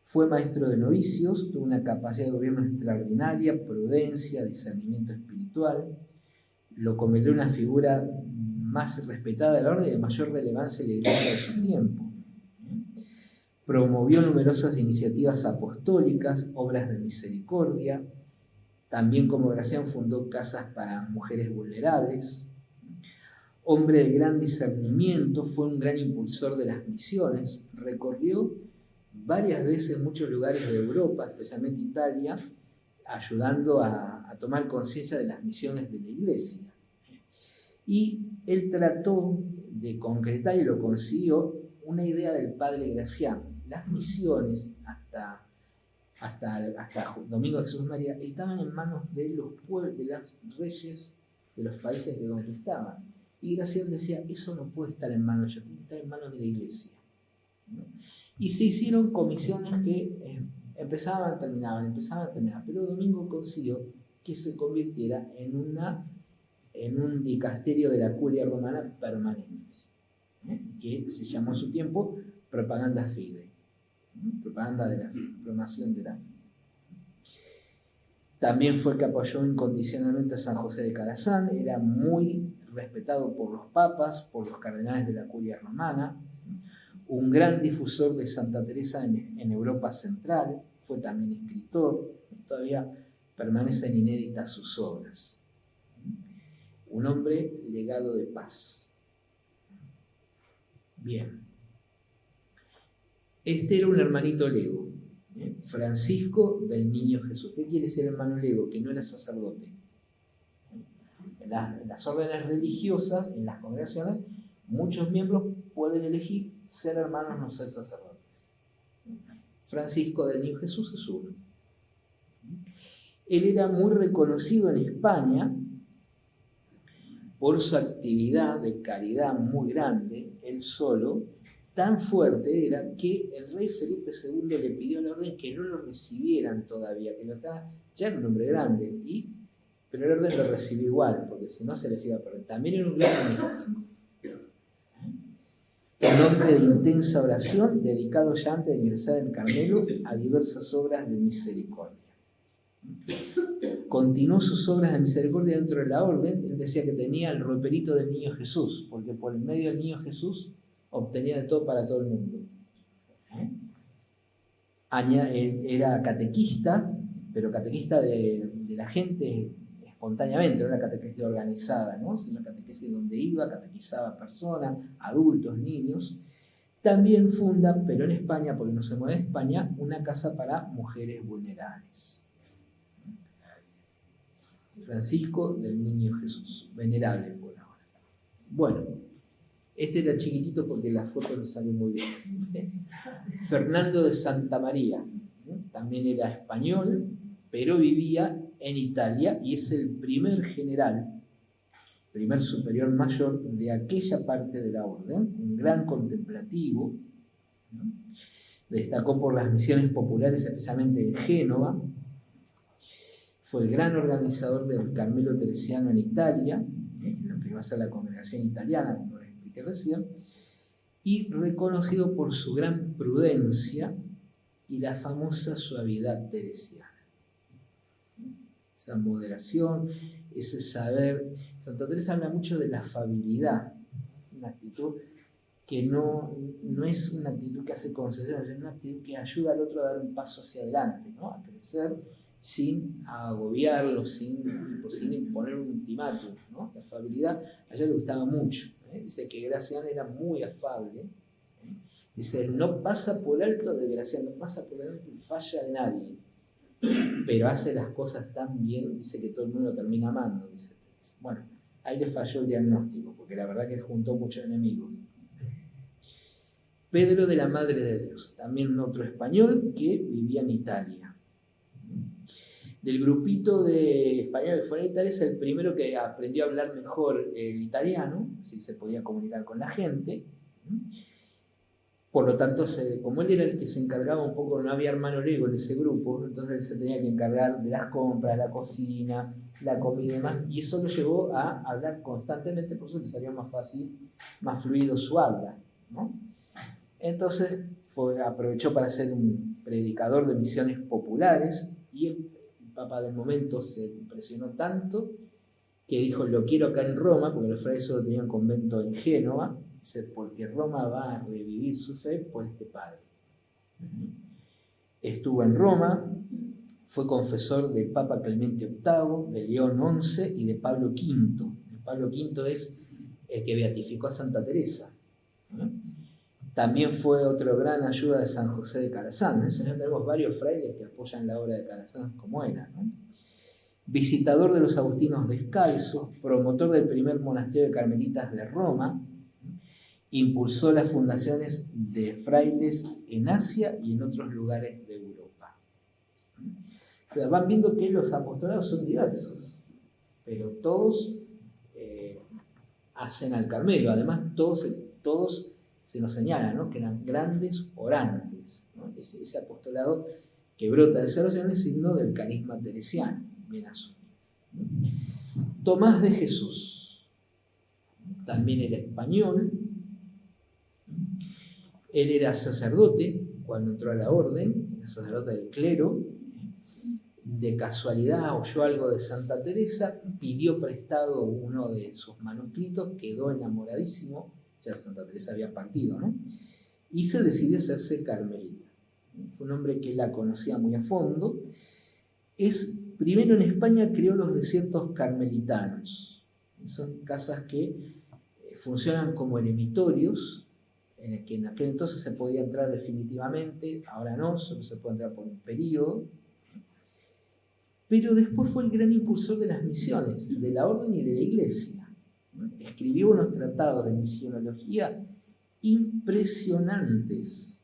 Fue maestro de novicios, tuvo una capacidad de gobierno extraordinaria, prudencia, discernimiento espiritual, lo convirtió en una figura más respetada de la orden y de mayor relevancia en la iglesia de su tiempo. Promovió numerosas iniciativas apostólicas, obras de misericordia. También como Gracián fundó casas para mujeres vulnerables. Hombre de gran discernimiento, fue un gran impulsor de las misiones. Recorrió varias veces muchos lugares de Europa, especialmente Italia, ayudando a tomar conciencia de las misiones de la iglesia. Y él trató de concretar, y lo consiguió, una idea del padre Gracián. Las misiones hasta Domingo de Jesús María estaban en manos de los pueblos, de los reyes de los países que conquistaban. Y Gracián decía, eso no puede estar en manos de ellos, tiene que estar en manos de la iglesia. Y se hicieron comisiones que empezaban, terminaban, pero Domingo consiguió que se convirtiera en un dicasterio de la curia romana permanente, que se llamó en su tiempo Propaganda Fide, propaganda de la fe, promoción de la fe. También fue que apoyó incondicionalmente a San José de Calasanz, era muy respetado por los papas, por los cardenales de la curia romana, un gran difusor de Santa Teresa en Europa Central, fue también escritor, todavía permanecen inéditas sus obras. Un hombre legado de paz. Bien. Este era un hermanito lego, Francisco del Niño Jesús. ¿Qué quiere decir hermano lego? Que no era sacerdote. En las órdenes religiosas, en las congregaciones, muchos miembros pueden elegir ser hermanos, no ser sacerdotes. Francisco del Niño Jesús es uno. Él era muy reconocido en España por su actividad de caridad muy grande, él solo, tan fuerte era que el rey Felipe II le pidió a la orden que no lo recibieran todavía, que ya era un hombre grande, pero la orden lo recibió igual, porque si no se les iba a perder. También era un gran místico. Un hombre de intensa oración, dedicado ya antes de ingresar en Carmelo a diversas obras de misericordia. Continuó sus obras de misericordia dentro de la orden. Él decía que tenía el roperito del Niño Jesús, porque por el medio del Niño Jesús obtenía de todo para todo el mundo. Era catequista, pero catequista de la gente espontáneamente, no era catequesis organizada, ¿no? Sino catequesis donde iba, catequizaba a personas, adultos, niños. También funda, pero en España, porque no se mueve en España, una casa para mujeres vulnerables. Francisco del Niño Jesús, venerable por ahora. Bueno, este era chiquitito porque la foto no salió muy bien. Fernando de Santa María, también era español, pero vivía en Italia y es el primer general, primer superior mayor de aquella parte de la orden, un gran contemplativo. Destacó por las misiones populares, especialmente en Génova. Fue el gran organizador del Carmelo Teresiano en Italia, en lo que va a ser la congregación italiana, como lo expliqué recién, y reconocido por su gran prudencia y la famosa suavidad teresiana. Esa moderación, ese saber. Santa Teresa habla mucho de la afabilidad, es una actitud que no es una actitud que hace concesiones, es una actitud que ayuda al otro a dar un paso hacia adelante, ¿no? A crecer sin agobiarlo, sin imponer un ultimátum, ¿no? La afabilidad a ella le gustaba mucho. Dice que Gracián era muy afable. Dice, no pasa por alto de Gracián, no pasa por alto y falla de nadie, pero hace las cosas tan bien, dice que todo el mundo lo termina amando, dice. Bueno, ahí le falló el diagnóstico, porque la verdad que juntó muchos enemigos. Pedro de la Madre de Dios, también otro español que vivía en Italia. Del grupito de españoles que fueron a Italia, es el primero que aprendió a hablar mejor el italiano, así se podía comunicar con la gente. Por lo tanto, como él era el que se encargaba un poco, no había hermano Lego en ese grupo, entonces él se tenía que encargar de las compras, la cocina, la comida y demás, y eso lo llevó a hablar constantemente, por eso le salía más fácil, más fluido su habla, ¿no? Entonces aprovechó para ser un predicador de misiones populares, y el Papa del momento se impresionó tanto que dijo, lo quiero acá en Roma, porque los frailes solo tenían convento en Génova, dice, porque Roma va a revivir su fe por este padre. Estuvo en Roma, fue confesor de Papa Clemente VIII, de León XI y de Pablo V. Pablo V es el que beatificó a Santa Teresa. También fue otro gran ayuda de San José de Calazán. Ya tenemos varios frailes que apoyan la obra de Calazán como era, ¿no? Visitador de los agustinos descalzos, promotor del primer monasterio de carmelitas de Roma, impulsó las fundaciones de frailes en Asia y en otros lugares de Europa. O sea, van viendo que los apostolados son diversos, pero todos hacen al Carmelo. Además, todos se nos señala, ¿no? Que eran grandes orantes, ¿no? Ese apostolado que brota de esa oración es signo del carisma teresiano, bien asumido. Tomás de Jesús, también era español. Él era sacerdote cuando entró a la orden, era sacerdote del clero. De casualidad oyó algo de Santa Teresa, pidió prestado uno de sus manuscritos, quedó enamoradísimo. Ya Santa Teresa había partido, ¿no? Y se decidió hacerse carmelita. Fue un hombre que la conocía muy a fondo. Primero en España creó los desiertos carmelitanos. Son casas que funcionan como eremitorios, en el que en aquel entonces se podía entrar definitivamente, ahora no, solo se puede entrar por un periodo. Pero después fue el gran impulsor de las misiones, de la orden y de la iglesia. Escribió unos tratados de misionología impresionantes.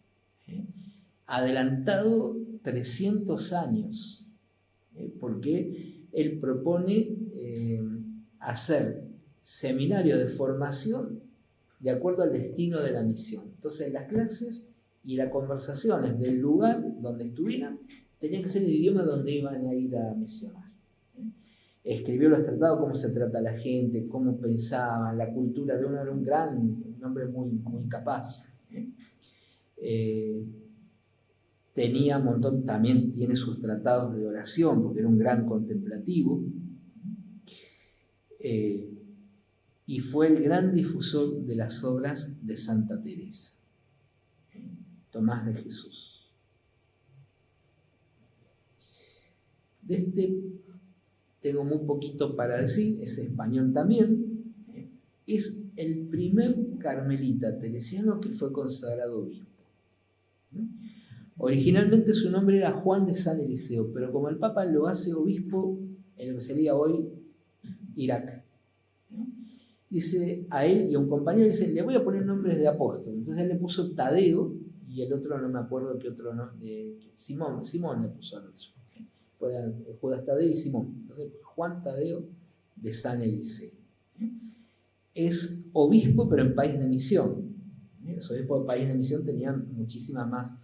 adelantado 300 años, porque él propone hacer seminario de formación de acuerdo al destino de la misión. Entonces las clases y las conversaciones del lugar donde estuvieran tenían que ser el idioma donde iban a ir a misionar. Escribió los tratados, cómo se trata a la gente, cómo pensaban, la cultura de uno. Era un hombre muy, muy capaz. Tenía un montón, también tiene sus tratados de oración, porque era un gran contemplativo. Y fue el gran difusor de las obras de Santa Teresa, Tomás de Jesús. De este tengo muy poquito para decir, es español también. Es el primer carmelita teresiano que fue consagrado obispo. Originalmente su nombre era Juan de San Eliseo, pero como el Papa lo hace obispo en lo que sería hoy Irak, dice a él y a un compañero, dice, le voy a poner nombres de apóstol. Entonces él le puso Tadeo, y el otro no me acuerdo qué otro nombre, Simón le puso al otro. Judas Tadeo y Simón. Entonces Juan Tadeo de San Eliseo. Es obispo, pero en país de misión. Los obispos de país de misión tenían muchísimas más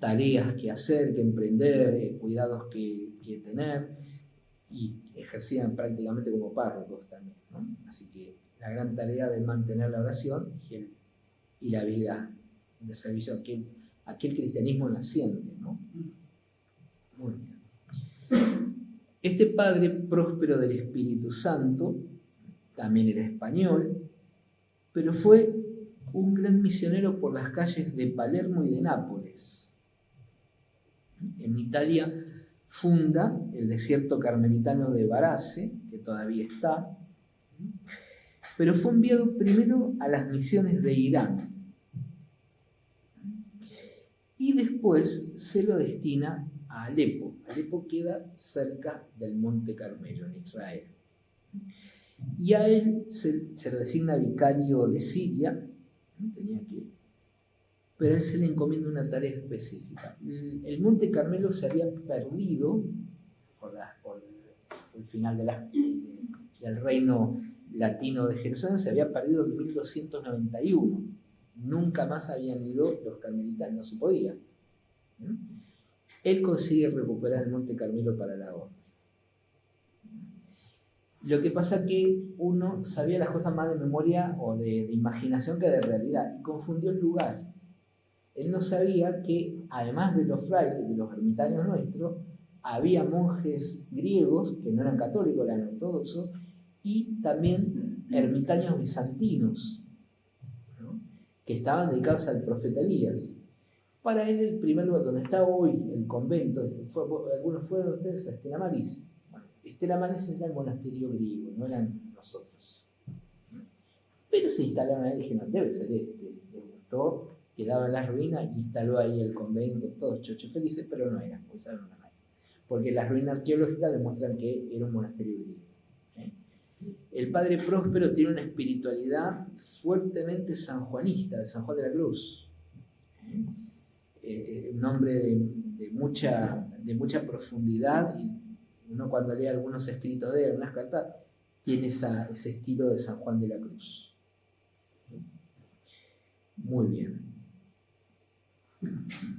tareas que hacer, que emprender, cuidados que tener, y ejercían prácticamente como párrocos también, ¿no? Así que la gran tarea de mantener la oración y la vida de servicio, aquel cristianismo naciente, ¿no? Muy bien. Este padre próspero del Espíritu Santo también era español, pero fue un gran misionero por las calles de Palermo y de Nápoles. En Italia funda el desierto carmelitano de Varese, que todavía está, pero fue enviado primero a las misiones de Irán y después se lo destina a Alepo. Alepo queda cerca del Monte Carmelo, en Israel. Y a él se lo designa vicario de Siria, pero a él se le encomienda una tarea específica. El Monte Carmelo se había perdido por el final del reino latino de Jerusalén, se había perdido en 1291. Nunca más habían ido los carmelitanos, no se podía. Él consigue recuperar el Monte Carmelo para la orden. Lo que pasa es que uno sabía las cosas más de memoria o de imaginación que de realidad, y confundió el lugar. Él no sabía que, además de los frailes, de los ermitaños nuestros, había monjes griegos que no eran católicos, eran ortodoxos, y también ermitaños bizantinos, ¿no?, que estaban dedicados al profeta Elías. Para él, el primer lugar donde está hoy el convento, algunos fueron ustedes a Estela Maris. Bueno, Estela Maris era el monasterio griego, no eran nosotros. Pero se instalaron ahí y dijeron, debe ser este. Les gustó, quedaba en las ruinas, instaló ahí el convento, todos chochos felices, pero no eran, porque las ruinas arqueológicas demuestran que era un monasterio griego. El padre Próspero tiene una espiritualidad fuertemente sanjuanista, de San Juan de la Cruz. Un hombre de mucha profundidad, y uno cuando lee algunos escritos de él, unas cartas, tiene ese estilo de San Juan de la Cruz. Muy bien.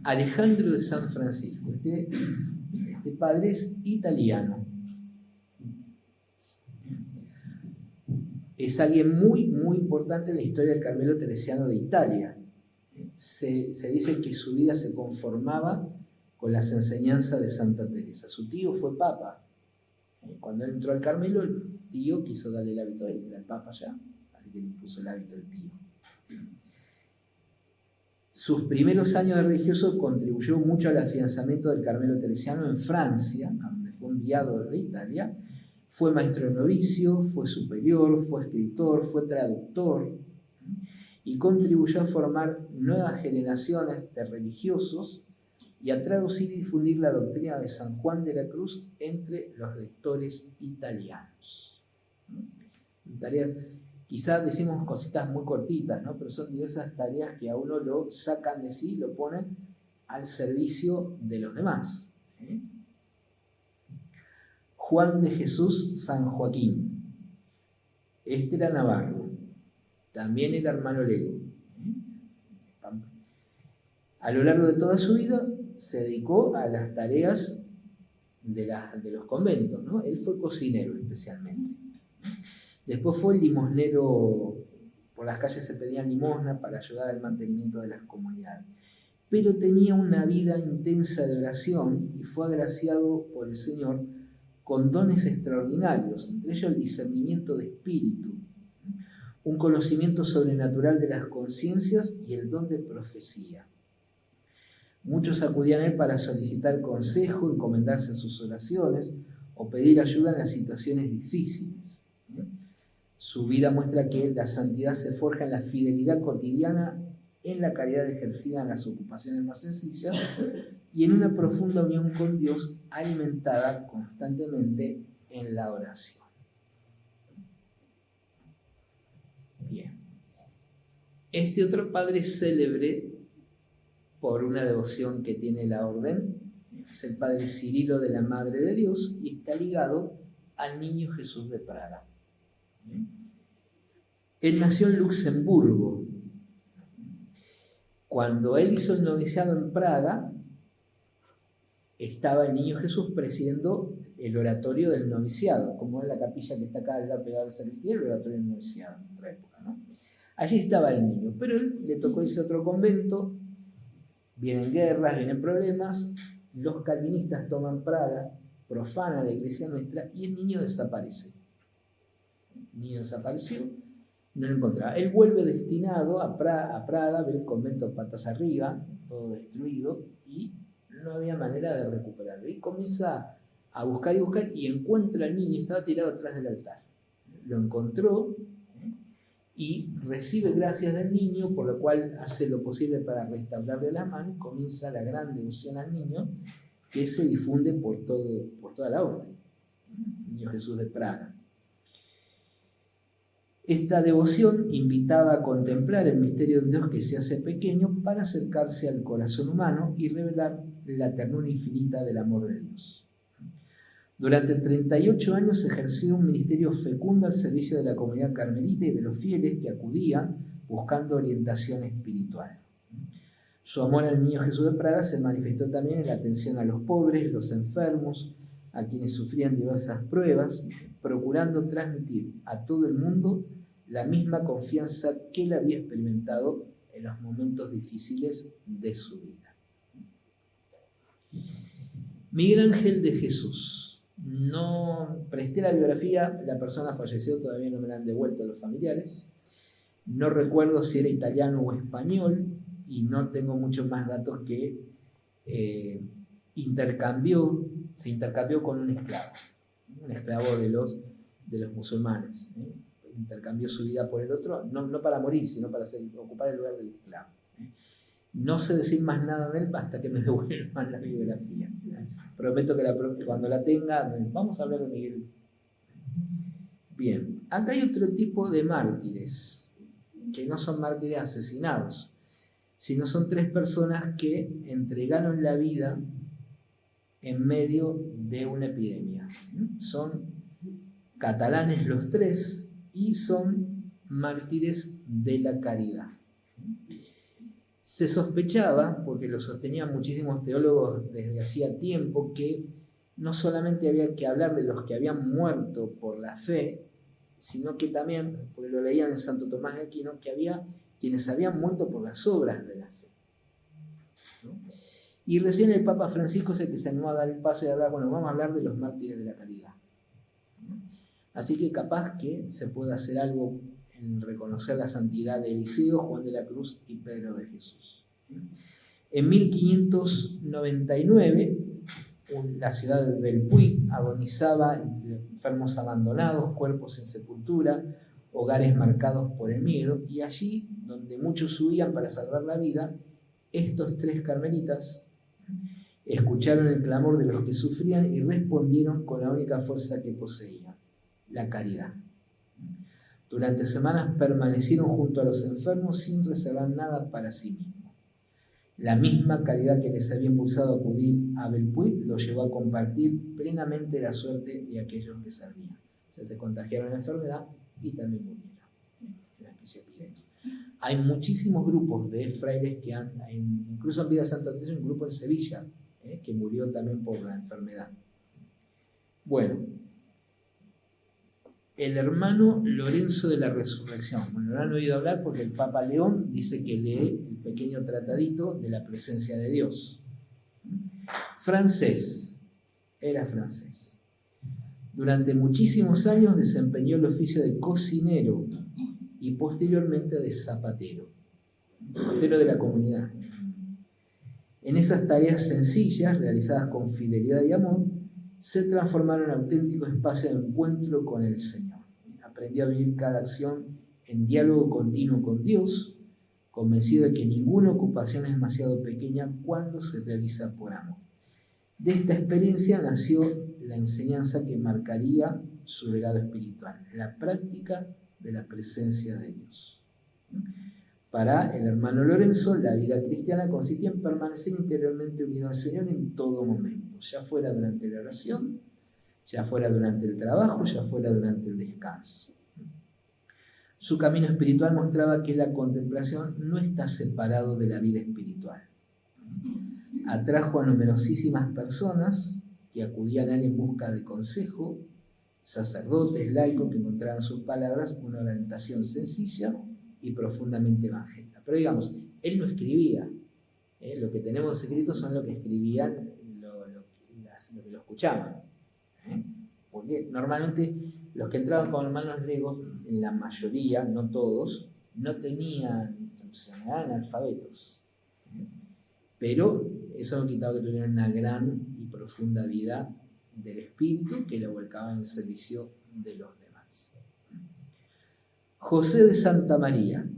Alejandro de San Francisco. Este padre es italiano. Es alguien muy, muy importante en la historia del Carmelo Teresiano de Italia. Se dice que su vida se conformaba con las enseñanzas de Santa Teresa. Su tío fue papa. Cuando él entró al Carmelo, el tío quiso darle el hábito a él, era el papa ya, así que le puso el hábito al tío. Sus primeros años de religioso contribuyó mucho al afianzamiento del Carmelo Teresiano en Francia, a donde fue enviado desde Italia. Fue maestro de novicio, fue superior, fue escritor, fue traductor, y contribuyó a formar nuevas generaciones de religiosos y a traducir y difundir la doctrina de San Juan de la Cruz entre los lectores italianos. Tareas, quizás decimos cositas muy cortitas, ¿no?, pero son diversas tareas que a uno lo sacan de sí, lo ponen al servicio de los demás. Juan de Jesús San Joaquín. Este era navarro, también era hermano lego. A lo largo de toda su vida se dedicó a las tareas de los conventos, ¿no? Él fue cocinero especialmente. Después fue limosnero, por las calles se pedían limosna para ayudar al mantenimiento de las comunidades. Pero tenía una vida intensa de oración y fue agraciado por el Señor con dones extraordinarios, entre ellos el discernimiento de espíritu, un conocimiento sobrenatural de las conciencias y el don de profecía. Muchos acudían a él para solicitar consejo, encomendarse a sus oraciones o pedir ayuda en las situaciones difíciles. Su vida muestra que la santidad se forja en la fidelidad cotidiana, en la caridad ejercida en las ocupaciones más sencillas y en una profunda unión con Dios alimentada constantemente en la oración. Bien. Este otro padre célebre por una devoción que tiene la orden es el padre Cirilo de la Madre de Dios y está ligado al Niño Jesús de Praga. Él nació en Luxemburgo. Cuando él hizo el noviciado en Praga, estaba el Niño Jesús presidiendo el oratorio del noviciado, como en la capilla que está acá al lado pegado al sacristía, el oratorio del noviciado en otra época, ¿no? Allí estaba el niño, pero él le tocó irse a otro convento, vienen guerras, vienen problemas, los calvinistas toman Praga, profanan la iglesia nuestra y el niño desaparece. El niño desapareció, no lo encontraba. Él vuelve destinado a Praga, ve el convento patas arriba, todo destruido, y no había manera de recuperarlo. Y comienza a buscar y encuentra al niño, estaba tirado atrás del altar. Lo encontró y recibe gracias del niño, por lo cual hace lo posible para restaurarle la mano y comienza la gran devoción al niño que se difunde por toda la orden. Niño Jesús de Praga. Esta devoción invitaba a contemplar el misterio de Dios que se hace pequeño para acercarse al corazón humano y revelar la ternura infinita del amor de Dios. Durante 38 años ejerció un ministerio fecundo al servicio de la comunidad carmelita y de los fieles que acudían buscando orientación espiritual. Su amor al Niño Jesús de Praga se manifestó también en la atención a los pobres, los enfermos, a quienes sufrían diversas pruebas, procurando transmitir a todo el mundo la misma confianza que él había experimentado en los momentos difíciles de su vida. Miguel Ángel de Jesús. No presté la biografía, la persona falleció, todavía no me la han devuelto los familiares. No recuerdo si era italiano o español y no tengo muchos más datos que se intercambió con un esclavo de los musulmanes. Intercambió su vida por el otro, no para morir, sino para ocupar el lugar del esclavo. No sé decir más nada de él hasta que me devuelvan la biografía. Prometo que cuando la tenga, vamos a hablar de Miguel. Bien, acá hay otro tipo de mártires, que no son mártires asesinados, sino son 3 personas que entregaron la vida en medio de una epidemia. Son catalanes los 3 y son mártires de la caridad. Se sospechaba, porque lo sostenían muchísimos teólogos desde hacía tiempo, que no solamente había que hablar de los que habían muerto por la fe, sino que también, porque lo leían en Santo Tomás de Aquino, que había quienes habían muerto por las obras de la fe, ¿no? Y recién el Papa Francisco es el que se animó a dar el paso y a hablar, bueno, vamos a hablar de los mártires de la caridad, ¿no? Así que capaz que se puede hacer algo en reconocer la santidad de Eliseo, Juan de la Cruz y Pedro de Jesús. En 1599, la ciudad de Belpuy agonizaba entre enfermos abandonados, cuerpos en sepultura, hogares marcados por el miedo, y allí, donde muchos huían para salvar la vida, estos 3 carmelitas escucharon el clamor de los que sufrían y respondieron con la única fuerza que poseían, la caridad. Durante semanas permanecieron junto a los enfermos sin reservar nada para sí mismos. La misma caridad que les había impulsado a acudir a Belpuy los llevó a compartir plenamente la suerte de aquellos que servían. O sea, se contagiaron la enfermedad y también murieron. Hay muchísimos grupos de frailes que han, incluso en Vida Santa Teresa, un grupo en Sevilla, que murió también por la enfermedad. Bueno, el hermano Lorenzo de la Resurrección. Bueno, no han oído hablar porque el Papa León dice que lee el pequeño tratadito de la presencia de Dios. Francés, era francés. Durante muchísimos años desempeñó el oficio de cocinero y posteriormente de zapatero de la comunidad. En esas tareas sencillas, realizadas con fidelidad y amor, se transformaron en auténtico espacio de encuentro con el Señor. Aprendió a vivir cada acción en diálogo continuo con Dios, convencido de que ninguna ocupación es demasiado pequeña cuando se realiza por amor. De esta experiencia nació la enseñanza que marcaría su legado espiritual, la práctica de la presencia de Dios. Para el hermano Lorenzo, la vida cristiana consistía en permanecer interiormente unido al Señor en todo momento, ya fuera durante la oración, ya fuera durante el trabajo, ya fuera durante el descanso. Su camino espiritual mostraba que la contemplación no está separado de la vida espiritual. Atrajo a numerosísimas personas que acudían a él en busca de consejo, sacerdotes, laicos que encontraban en sus palabras una orientación sencilla y profundamente evangélica. Pero digamos, él no escribía. Lo que tenemos escrito son lo que escribían, lo que lo escuchaban. Porque normalmente los que entraban con hermanos griegos, en la mayoría, no todos, no tenían instrucción, eran analfabetos. Pero eso no quitaba que tuvieran una gran y profunda vida del espíritu que lo volcaba en el servicio de los demás. José de Santa María.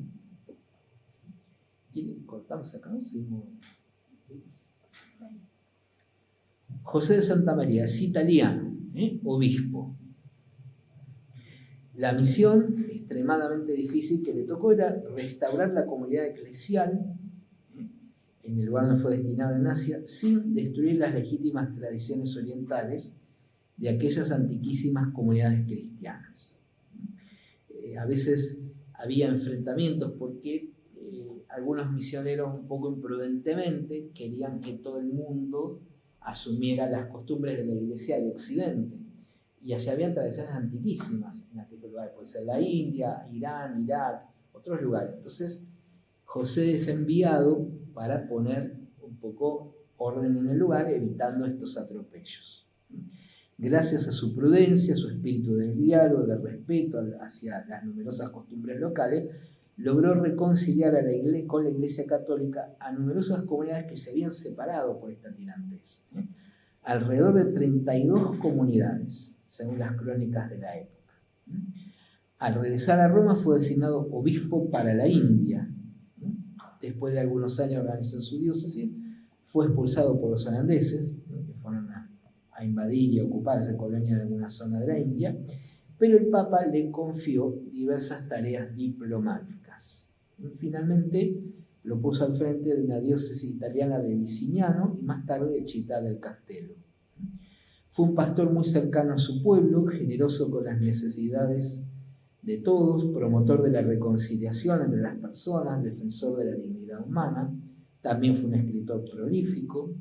¿Cortamos acá? José de Santa María es italiano, obispo. La misión extremadamente difícil que le tocó era restaurar la comunidad eclesial en el lugar donde fue destinado en Asia, sin destruir las legítimas tradiciones orientales de aquellas antiquísimas comunidades cristianas. A veces había enfrentamientos porque algunos misioneros un poco imprudentemente querían que todo el mundo asumiera las costumbres de la Iglesia de Occidente. Y allá habían tradiciones antiquísimas en aquellos lugares, puede ser la India, Irán, Irak, otros lugares. Entonces, José es enviado para poner un poco orden en el lugar, evitando estos atropellos. Gracias a su prudencia, su espíritu de diálogo, de respeto hacia las numerosas costumbres locales, logró reconciliar a la iglesia, con la Iglesia Católica a numerosas comunidades que se habían separado por esta tirantez. Alrededor de 32 comunidades, según las crónicas de la época. Al regresar a Roma fue designado obispo para la India. Después de algunos años organizando su diócesis, fue expulsado por los holandeses, que fueron a invadir y ocupar esa colonia en alguna zona de la India, pero el Papa le confió diversas tareas diplomáticas. Finalmente lo puso al frente de una diócesis italiana de Vicignano y más tarde de Città del Castello. Fue un pastor muy cercano a su pueblo, generoso con las necesidades de todos, promotor de la reconciliación entre las personas, defensor de la dignidad humana. También fue un escritor prolífico,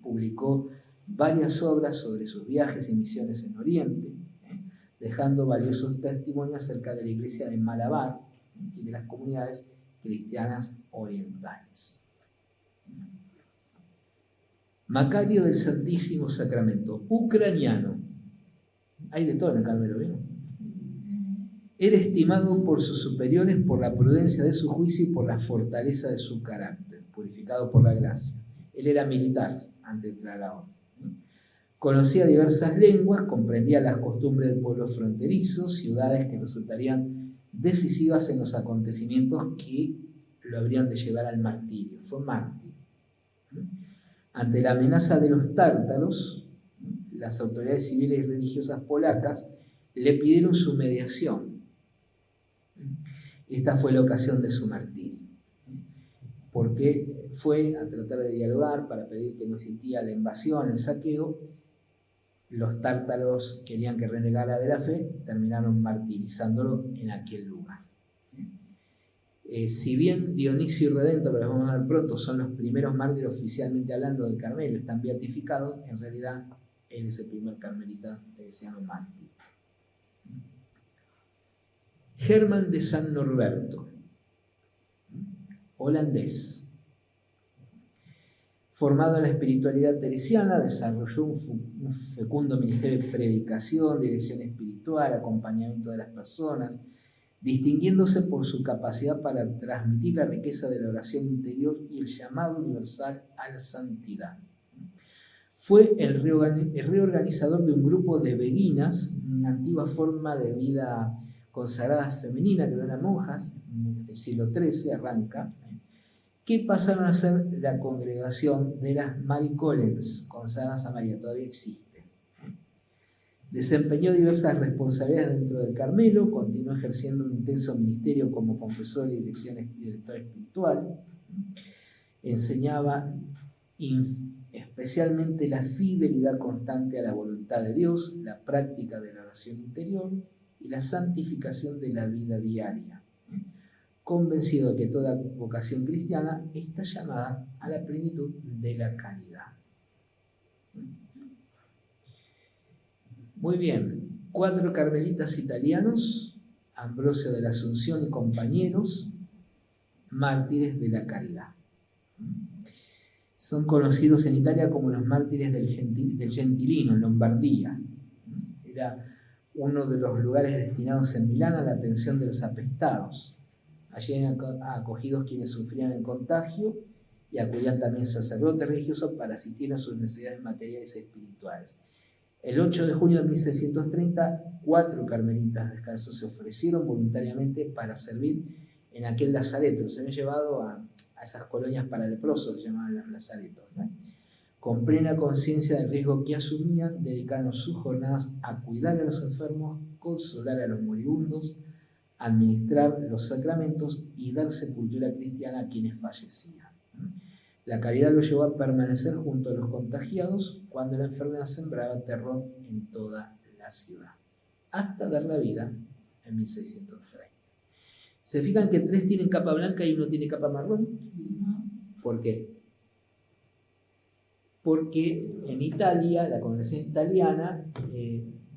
publicó varias obras sobre sus viajes y misiones en Oriente, dejando valiosos testimonios acerca de la iglesia de Malabar y de las comunidades cristianas orientales. Macario del Santísimo Sacramento, ucraniano. Hay de todo en el Carmelo, ¿no? Era estimado por sus superiores por la prudencia de su juicio y por la fortaleza de su carácter, purificado por la gracia. Él era militar antes de entrar a la orden. Conocía diversas lenguas, comprendía las costumbres del pueblo fronterizo, ciudades que resultarían decisivas en los acontecimientos que lo habrían de llevar al martirio. Fue mártir. Ante la amenaza de los tártaros, las autoridades civiles y religiosas polacas le pidieron su mediación. Esta fue la ocasión de su martirio. porque fue a tratar de dialogar para pedir que no existía la invasión, el saqueo. Los tártaros querían que renegara de la fe y terminaron martirizándolo en aquel lugar. Si bien Dionisio y Redento, que los vamos a ver pronto, son los primeros mártires oficialmente hablando del Carmelo, están beatificados, en realidad él es el primer carmelita teresiano mártir. Germán de San Norberto, holandés. Formado en la espiritualidad teresiana, desarrolló un fecundo ministerio de predicación, dirección espiritual, acompañamiento de las personas, distinguiéndose por su capacidad para transmitir la riqueza de la oración interior y el llamado universal a la santidad. Fue el reorganizador de un grupo de beguinas, una antigua forma de vida consagrada femenina que eran monjas, del siglo XIII arranca, que pasaron a ser la congregación de las Maricolens, consagradas a María, todavía existe. Desempeñó diversas responsabilidades dentro del Carmelo, continuó ejerciendo un intenso ministerio como confesor y director espiritual, enseñaba especialmente la fidelidad constante a la voluntad de Dios, la práctica de la oración interior y la santificación de la vida diaria, convencido de que toda vocación cristiana está llamada a la plenitud de la caridad. Muy bien, 4 carmelitas italianos, Ambrosio de la Asunción y compañeros, mártires de la caridad. Son conocidos en Italia como los mártires del Gentilino, en Lombardía. Era uno de los lugares destinados en Milán a la atención de los apestados. Allí eran acogidos quienes sufrían el contagio y acudían también sacerdotes religiosos para asistir a sus necesidades materiales y espirituales. El 8 de junio de 1630, 4 carmelitas descalzos se ofrecieron voluntariamente para servir en aquel lazareto. Se habían llevado a esas colonias para leprosos que llamaban los lazaretos, ¿no? Con plena conciencia del riesgo que asumían, dedicaron sus jornadas a cuidar a los enfermos, consolar a los moribundos, administrar los sacramentos y dar sepultura cristiana a quienes fallecían. La caridad lo llevó a permanecer junto a los contagiados cuando la enfermedad sembraba terror en toda la ciudad, hasta dar la vida en 1630. ¿Se fijan que 3 tienen capa blanca y 1 tiene capa marrón? ¿Por qué? Porque en Italia, la congregación italiana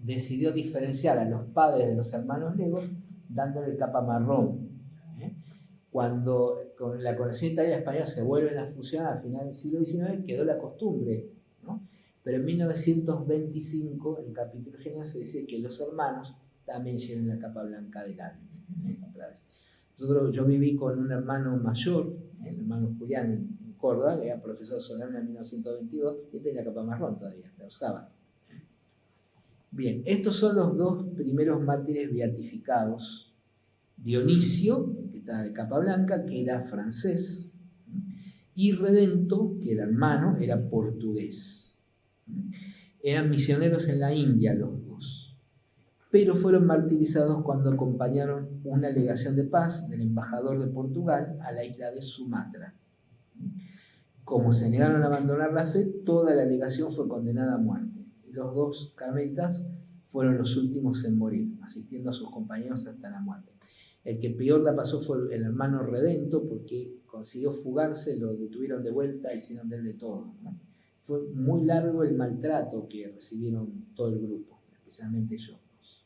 decidió diferenciar a los padres de los hermanos Legos dándole capa marrón. Cuando con la congregación italiana y española se vuelven a fusionar al final del siglo XIX, quedó la costumbre, ¿no? Pero en 1925, en el capítulo general, se dice que los hermanos también lleven la capa blanca del hábito. Otra vez. Yo viví con un hermano mayor, el hermano Julián, en Córdoba, que era profesor solemne en 1922, y tenía la capa marrón todavía, la usaba. Bien, estos son los 2 primeros mártires beatificados. Dionisio, que está de capa blanca, que era francés, y Redento, que era hermano, era portugués. Eran misioneros en la India los 2, pero fueron martirizados cuando acompañaron una legación de paz del embajador de Portugal a la isla de Sumatra. Como se negaron a abandonar la fe, toda la legación fue condenada a muerte. Y los 2 carmelitas fueron los últimos en morir, asistiendo a sus compañeros hasta la muerte. El que peor la pasó fue el hermano Redento, porque consiguió fugarse, lo detuvieron de vuelta, hicieron de él de todo, ¿no? Fue muy largo el maltrato que recibieron todo el grupo, especialmente ellos 2.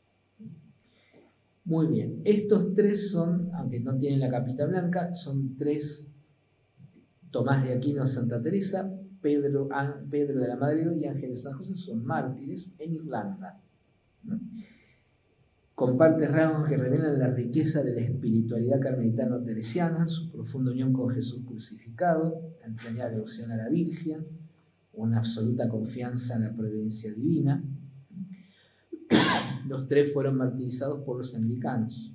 Muy bien, estos 3 son, aunque no tienen la capita blanca, son 3: Tomás de Aquino, Santa Teresa, Pedro de la Madre y Ángel de San José, son mártires en Irlanda. Comparte rasgos que revelan la riqueza de la espiritualidad carmelitano-teresiana, su profunda unión con Jesús crucificado, la entrañable devoción a la Virgen, una absoluta confianza en la providencia divina. Los 3 fueron martirizados por los anglicanos.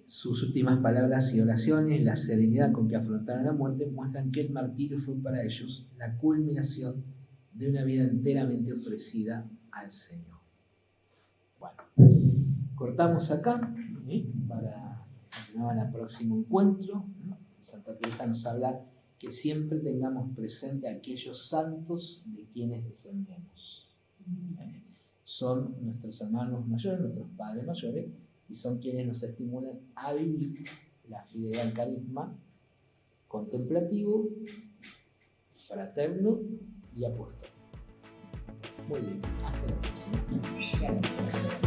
Sus últimas palabras y oraciones, la serenidad con que afrontaron la muerte, muestran que el martirio fue para ellos la culminación de una vida enteramente ofrecida al Señor. Bueno, cortamos acá para continuar ¿no? al próximo encuentro. ¿No? Santa Teresa nos habla que siempre tengamos presente a aquellos santos de quienes descendemos. Son nuestros hermanos mayores, nuestros padres mayores, y son quienes nos estimulan a vivir la fidelidad al carisma contemplativo, fraterno y apostólico. Muy bien, hasta la próxima.